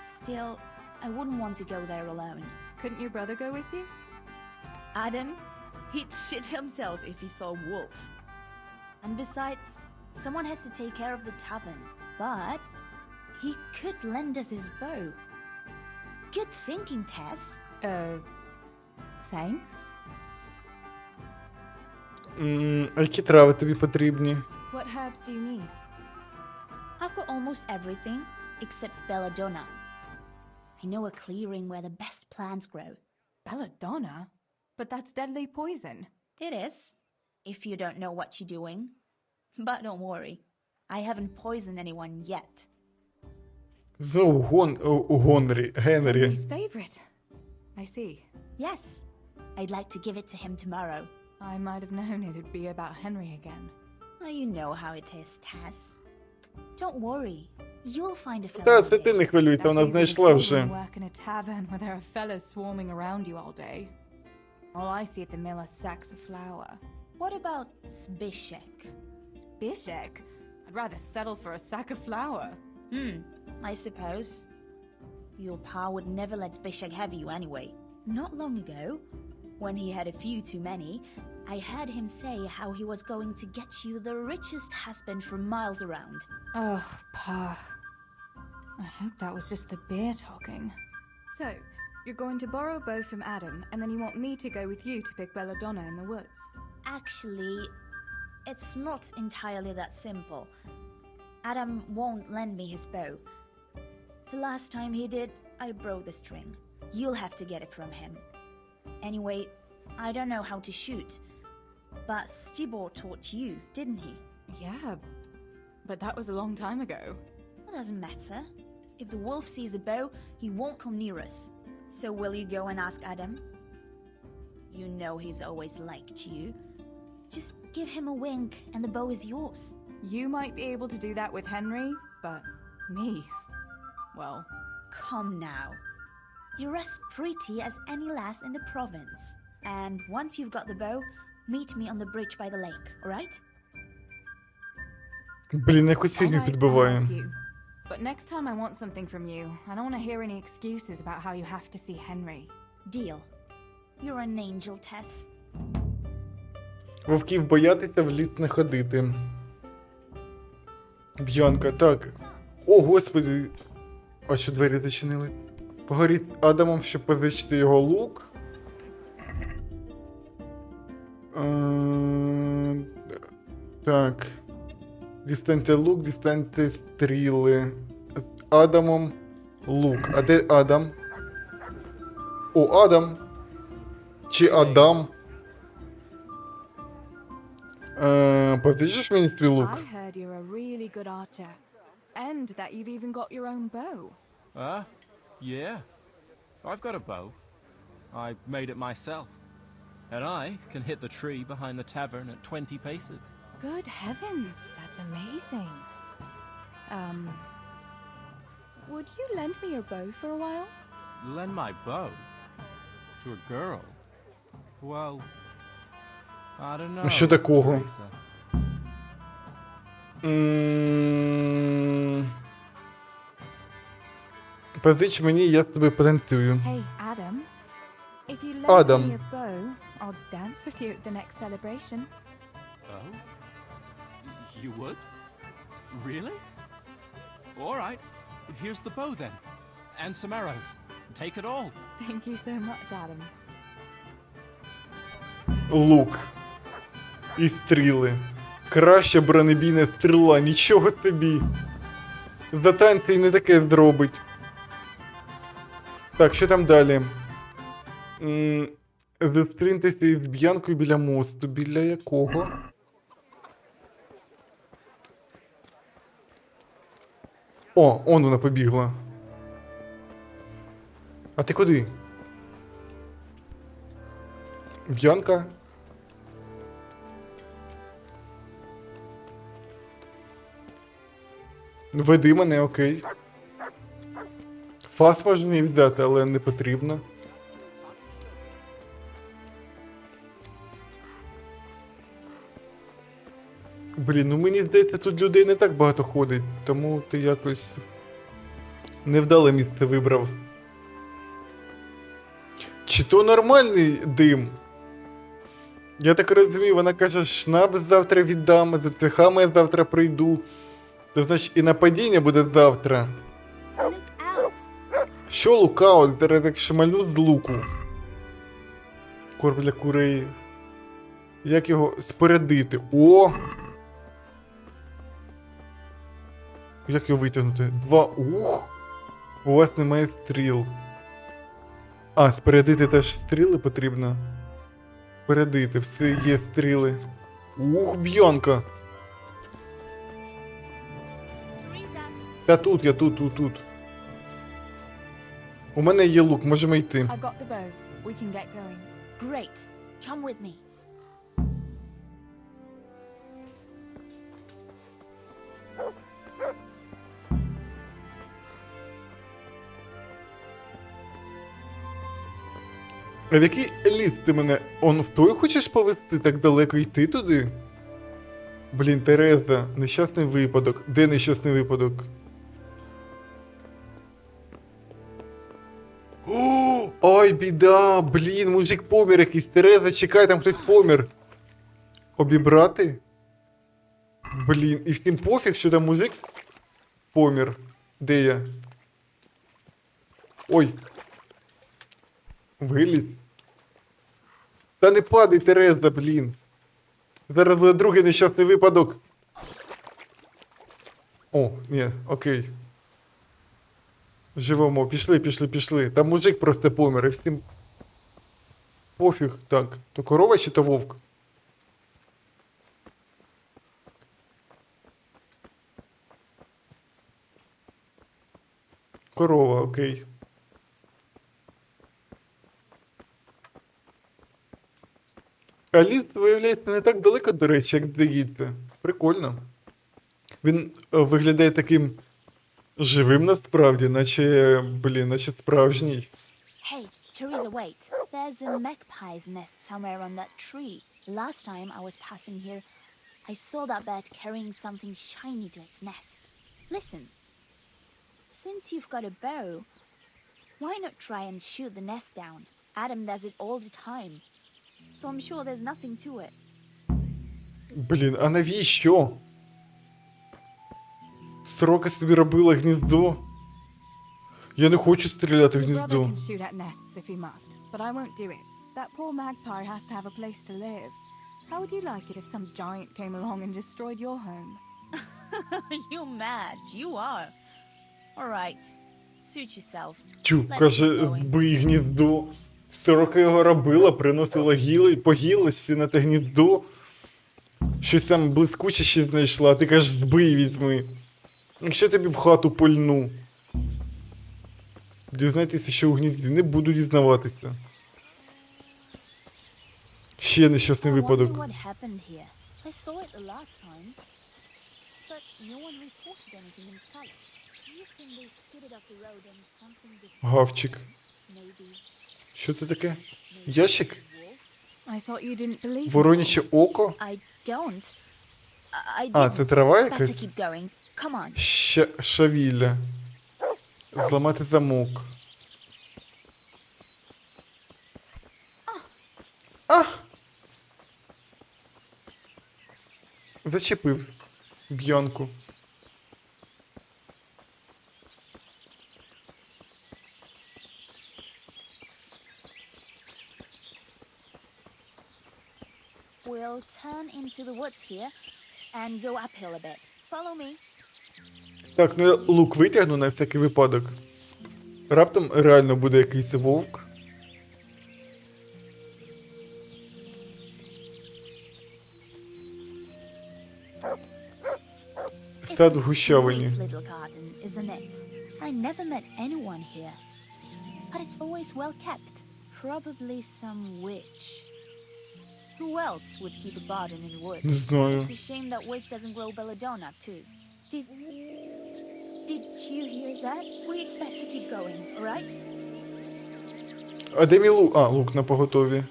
Still, I wouldn't want to go there alone. Couldn't your brother go with you? Adam, he'd shit himself if he saw a wolf. And besides, someone has to take care of the tavern. But he could lend us his bow. Good thinking, Tess. Thanks? А які трави тобі потрібні? What herbs do you need? I've got almost everything except belladonna. I know a clearing where the best plants grow. Belladonna? But that's deadly poison. It is, if you don't know what you're doing. But don't worry, I haven't poisoned anyone yet. Знову Генрі. Henry's favorite. I see. Yes, I'd like to give it to him tomorrow. I might have known it'd be about Henry again. Well, you know how it is, Tess. Don't worry, you'll find a fellow. Та, це ти не хвилюйся, вона знайшла вже. Work in a tavern where there are fellas swarming around you all day. All I see at the mill are sacks of flour. What about Zbyszek? Zbyszek? I'd rather settle for a sack of flour. I suppose. Your pa would never let Zbyszek have you anyway. Not long ago, when he had a few too many, I heard him say how he was going to get you the richest husband for miles around. Oh, Pa. I hope that was just the beer talking. So, you're going to borrow a bow from Adam, and then you want me to go with you to pick belladonna in the woods? Actually, it's not entirely that simple. Adam won't lend me his bow. The last time he did, I broke the string. You'll have to get it from him. Anyway, I don't know how to shoot. But Stibor taught you, didn't he? Yeah, but that was a long time ago. It doesn't matter. If the wolf sees a bow, he won't come near us. So will you go and ask Adam? You know he's always liked you. Just Give him a wink and the bow is yours. You might be able to do that with Henry, but me, well... Come now. You're as pretty as any lass in the province. And once you've got the bow, meet me on the bridge by the lake, alright? Блін, якусь фігню підбиває. But next time I want something from you, I don't want to hear any excuses about how you have to see Henry. Deal. You're an angel, Tess. Вовків боятися, в ліс не ходити. Б'янка, так. О, господи. А що двері зачинили? Поговоріть з Адамом, щоб позичити його лук. Так. Дістаньте лук, дістаньте стріли. З Адамом лук. А де Адам? О, Адам. Чи Адам? Позичиш мені свій лук? I heard you're a really good archer. And that you've even got your own bow. Yeah. I've got a bow. I made it myself. And I can hit the tree behind the tavern at 20 paces. Good heavens, that's amazing. Would you lend me your bow for a while? Lend my bow? To a girl? Well, I don't know. Що такого? Teresa. Позич мені, я з тобою потанцюю. Hey, Adam. If you lend Adam. me your bow, I'll dance with you at the next celebration. Oh? You would? Really? All right. Here's the bow then. And some arrows. Take it all. Thank you so much, Adam. Лук. І стріли. Краща бронебійна стріла, нічого собі. За танці й не таке зробить. Так, що там далі? Зустріньтеся із Б'янкою біля мосту. Біля якого? О, он вона побігла. А ти куди? Б'янка? Веди мене, окей. Фас можна не віддати, але не потрібно. Блін, ну мені здається, тут людей не так багато ходить, тому ти якось невдале місце вибрав. Чи то нормальний дим? Я так розумію, вона каже, шнапс завтра віддам, за цвяхами я завтра прийду. То значить і нападіння буде завтра. Що лукаут? Зараз як шмальну з луку. Корм для курей. Як його спорядити? О! Як його витягнути? Ух! У вас немає стріл. А, спорядити теж стріли потрібно. Спорядити, все є стріли. Ух, Б'янка! Та тут, я тут. У мене є лук, можемо йти. I've got the bow. We can get going. Great. Come with me. А в який ліс ти мене? Он в той хочеш повезти так далеко йти туди? Блін, Тереза, нещасний випадок. Де нещасний випадок? О, ой, біда! Блін, мужик помер якийсь. Тереза, чекай, там хтось помер. Обібрати? Блін, і всім пофіг, що там мужик помер. Де я? Ой. Виліз. Та не падай, Тереза, блін. Зараз буде другий нещасний випадок. О, ні, окей. Живемо, пішли. Там мужик просто помер, і всім пофіг. Так, то корова чи то вовк? Корова, окей. А ліс, виявляється, не так далеко, до речі, як здається. Прикольно. Він виглядає таким живим насправді, наче справжній. Hey, Teresa, wait. There's a magpie's nest somewhere on that tree. Last time I was passing here, I saw that bird carrying something shiny to its nest. Listen. Since you've got a bow, why not try and shoot the nest down? Adam does it all the time. So I'm sure there's nothing to it. Блін, а навіщо? Сорока собі робила гніздо. Я не хочу стріляти в Your brother гніздо. can shoot at nests if he must, but I won't do it. That poor magpie has to have a place to live. How would you like it if some giant came along and destroyed your home? You mad? You are. All right. Suit yourself. Тю, Let's каже, keep going. збий гніздо. Сорока його робила, приносила по гілочці на те гніздо. Щось там блискуче ще знайшла, а ти кажеш, збий, візьми. Якщо тобі в хату пульну. Дізнайтеся, що у гнізді. Не буду дізнаватися. Ще нещасний I wonder випадок. what happened here. I saw it the last time, but no one reported anything in Scarlet. Do you think they skidded off the road and something did? Гавчик. Maybe. Що це таке? Ящик? I thought you didn't believe me. Вороняче око? I don't. I А, didn't. це трава Better якась? keep going. Come on. Шавілля. Зламати замок. А! Зачепив Б'янку. We'll turn into the woods here and go uphill a bit. Follow me. Так, ну я лук витягну на всякий випадок. Раптом реально буде якийсь вовк. Сад в гущавині. Sweet little garden, isn't it? I never met anyone here, but it's always well kept. Probably some witch. Who else would keep a garden in the woods? Не знаю. It's a shame that witch doesn't grow belladonna too. Did you hear that? We'd better keep going, alright? А де мій лук? А, лук на поготові.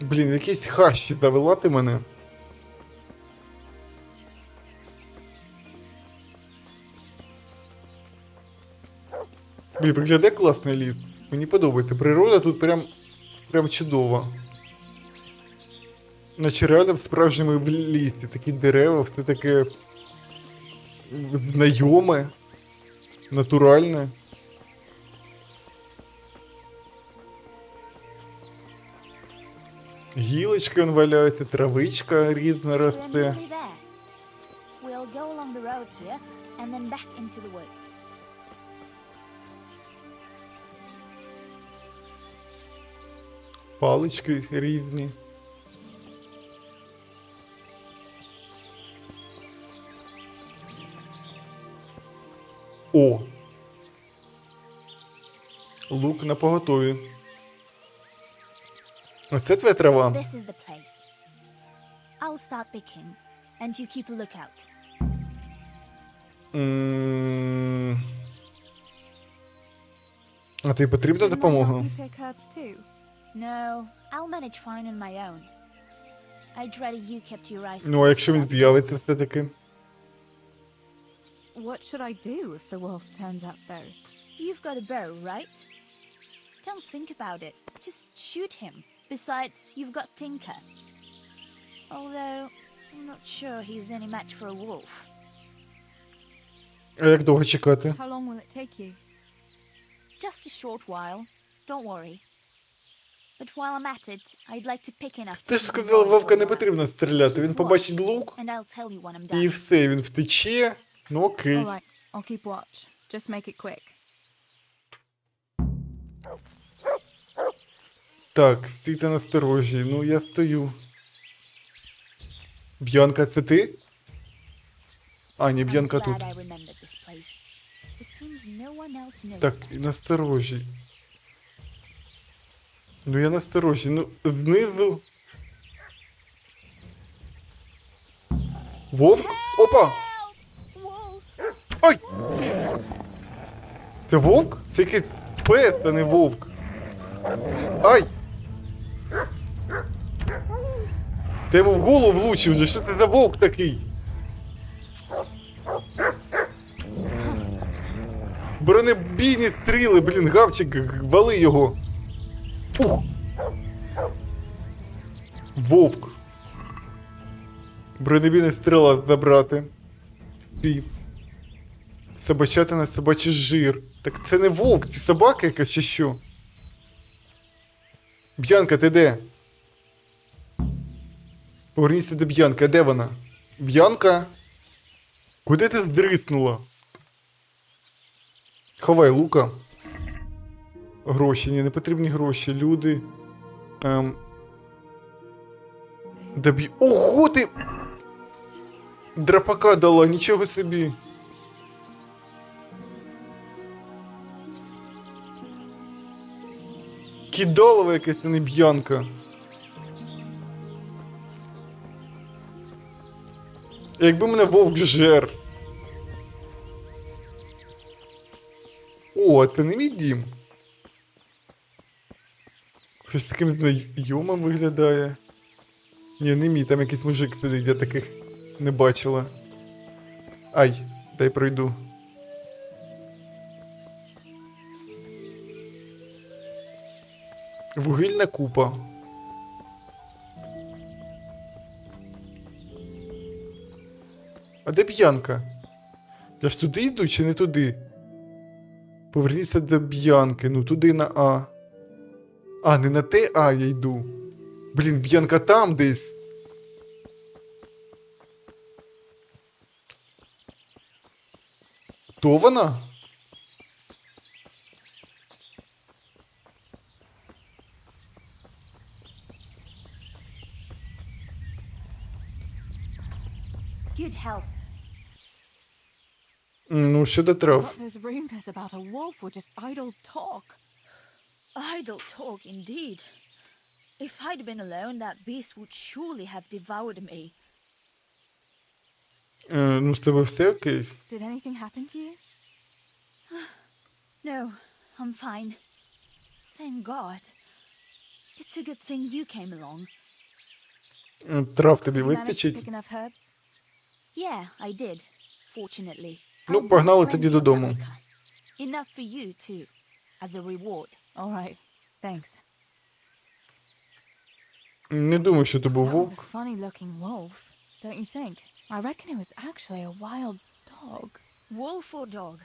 Блін, якісь хащі завела ти мене. Блін, виглядає класний ліс. Мені подобається. Природа тут прям чудова. Наче реально в справжньому лісі. Такі дерева, все таке знайоме, натуральне. Гілочки вон валяються, травичка різна We're росте. nearly there. We'll go along the road here and then back into the woods. Палички різні. О! Лук на поготові. Оце твоя трава? This is the place. I'll start picking, and you keep a lookout. А тобі потрібна допомога? You pick herbs too. No, I'll manage fine on my own. I'd rather you kept your eyes Ну, а якщо він peeled. з'явиться все-таки? What should I do if the wolf turns up, though? You've got a bow, right? Don't think about it. Just shoot him. Besides, you've got Tinker. Although, I'm not sure he's any match for a wolf. А як довго чекати? How long will it take you? Just a short while. Don't worry. But while I'm at it, I'd like to pick enough to Ти ж keep him сказала, going вовка for не a while. потрібно Just стріляти. keep Він watch, побачить лук, and I'll tell you when I'm і done. все, він втече. Ну окей. All right, I'll keep watch. Just make it quick. Так, стійте насторожі. Ну, я стою. Б'янка, це ти? А, ні, Б'янка тут. Glad I remembered this place. It seems no one else knows. Так, і насторожі. Ну я насторожі. Ну, знизу. Вовк? Опа! Ой! Це вовк? Це якийсь пес, а не вовк. Ай! Ти йому в голову влучив вже, що це за вовк такий? Бронебійні стріли, блін, гавчик, вали його. Ух! Вовк. Бронебійна стріла забрати. Ти. Собачатина, собачий жир. Так це не вовк, це собака якась чи що? Б'янка, ти де? Поверніться до Б'янки, а де вона? Б'янка? Куди ти здриснула? Ховай лука. Гроші, ні, не потрібні гроші, люди. Доб'ю. Ого, ти! Драпака дала, нічого собі. Кидалова якась, а не Б'янка. Якби мене вовк жер. О, це не мій дім. Щось таким знайомим виглядає. Ні, не мій, там якийсь мужик сидить, я таких не бачила. Ай, дай пройду. Вугільна купа. А де Б'янка? Я ж туди йду чи не туди? Поверніться до Б'янки, ну туди на А. А, не на те А я йду. Блін, Б'янка там десь. То вона? Good health. Ну, щодо трав. But those rumors about a wolf were just idle talk. Idle talk, indeed. If I'd been alone, that beast would surely have devoured me. Ну, з тебе все окей? Did anything happen to you? No, I'm fine. Thank God. It's a good thing you came along. Трав тобі Did you manage to вистачить? pick enough herbs? Yeah, I did, fortunately. Ну, погнали тоді додому. Enough for you, too, as a reward. All right, thanks. Не думаю, що то був That was a вовк. funny-looking wolf, don't you think? I reckon it was actually a wild dog. Wolf or dog,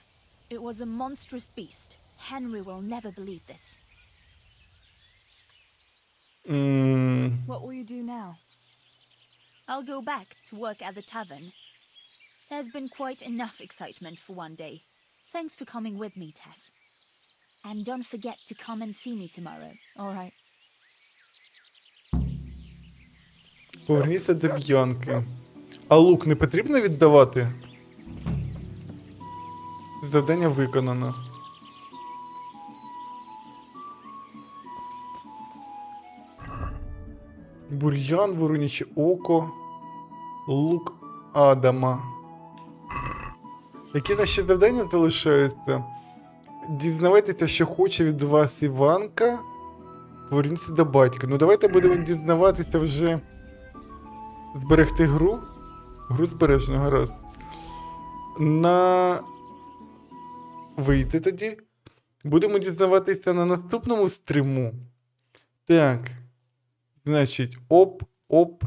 it was a monstrous beast. Henry will never believe this. What will you do now? I'll go back to work at the tavern. There's been quite enough excitement for one day. Thanks for coming with me, Tess. And don't forget to come and see me tomorrow. All right. Поверніться до Б'янки. А лук не потрібно віддавати? Завдання виконано. Бур'ян, вороняче око, лук Адама. Які наші завдання залишаються? Дізнавайтеся, що хоче від вас Іванка. Поверніться до батька. Ну давайте будемо дізнаватися вже. Зберегти гру. Гру збережено, гаразд. На вийти тоді. Будемо дізнаватися на наступному стріму. Так. Значить, оп.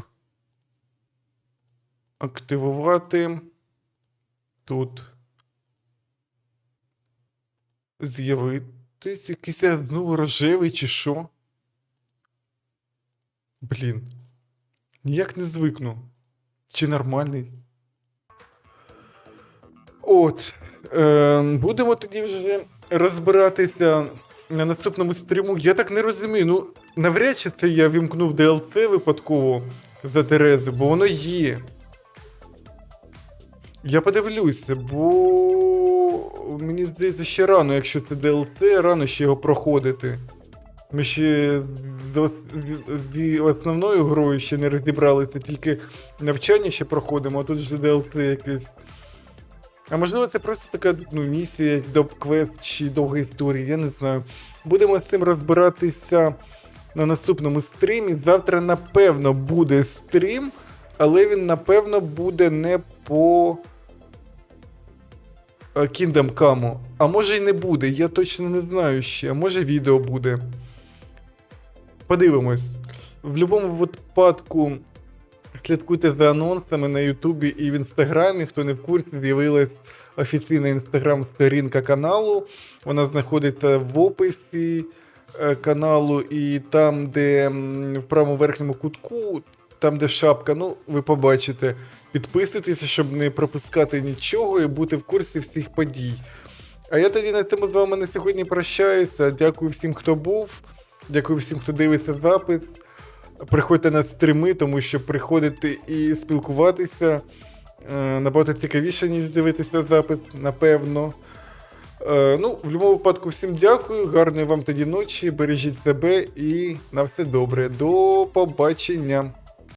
Активувати. Тут. З'явитись. Якийсь знову рожевий чи що? Блін. Ніяк не звикну. Чи нормальний? От. Будемо тоді вже розбиратися на наступному стріму. Я так не розумію. Ну, навряд чи це я вімкнув DLC випадково за Терезу, бо воно є. Я подивлюся, бо мені здається, ще рано, якщо це DLC, рано ще його проходити. Ми ще з основною грою ще не розібралися, тільки навчання ще проходимо, а тут вже DLC якесь. А можливо це просто така місія, доп-квест чи довга історія, я не знаю. Будемо з цим розбиратися на наступному стрімі. Завтра, напевно, буде стрім, але він, напевно, буде не по kingdomcome. А може й не буде, я точно не знаю ще. А може відео буде. Подивимось. В будь-якому випадку слідкуйте за анонсами на Ютубі і в Інстаграмі. Хто не в курсі, з'явилась офіційна інстаграм-сторінка каналу. Вона знаходиться в описі каналу і там, де в правому верхньому кутку, там, де шапка, ви побачите. Підписуйтеся, щоб не пропускати нічого і бути в курсі всіх подій. А я тоді на цьому з вами на сьогодні прощаюся. Дякую всім, хто був. Дякую всім, хто дивиться запис. Приходьте на стріми, тому що приходити і спілкуватися набагато цікавіше, ніж дивитися запис, напевно. В будь-якому випадку всім дякую, гарної вам тоді ночі, бережіть себе і на все добре. До побачення.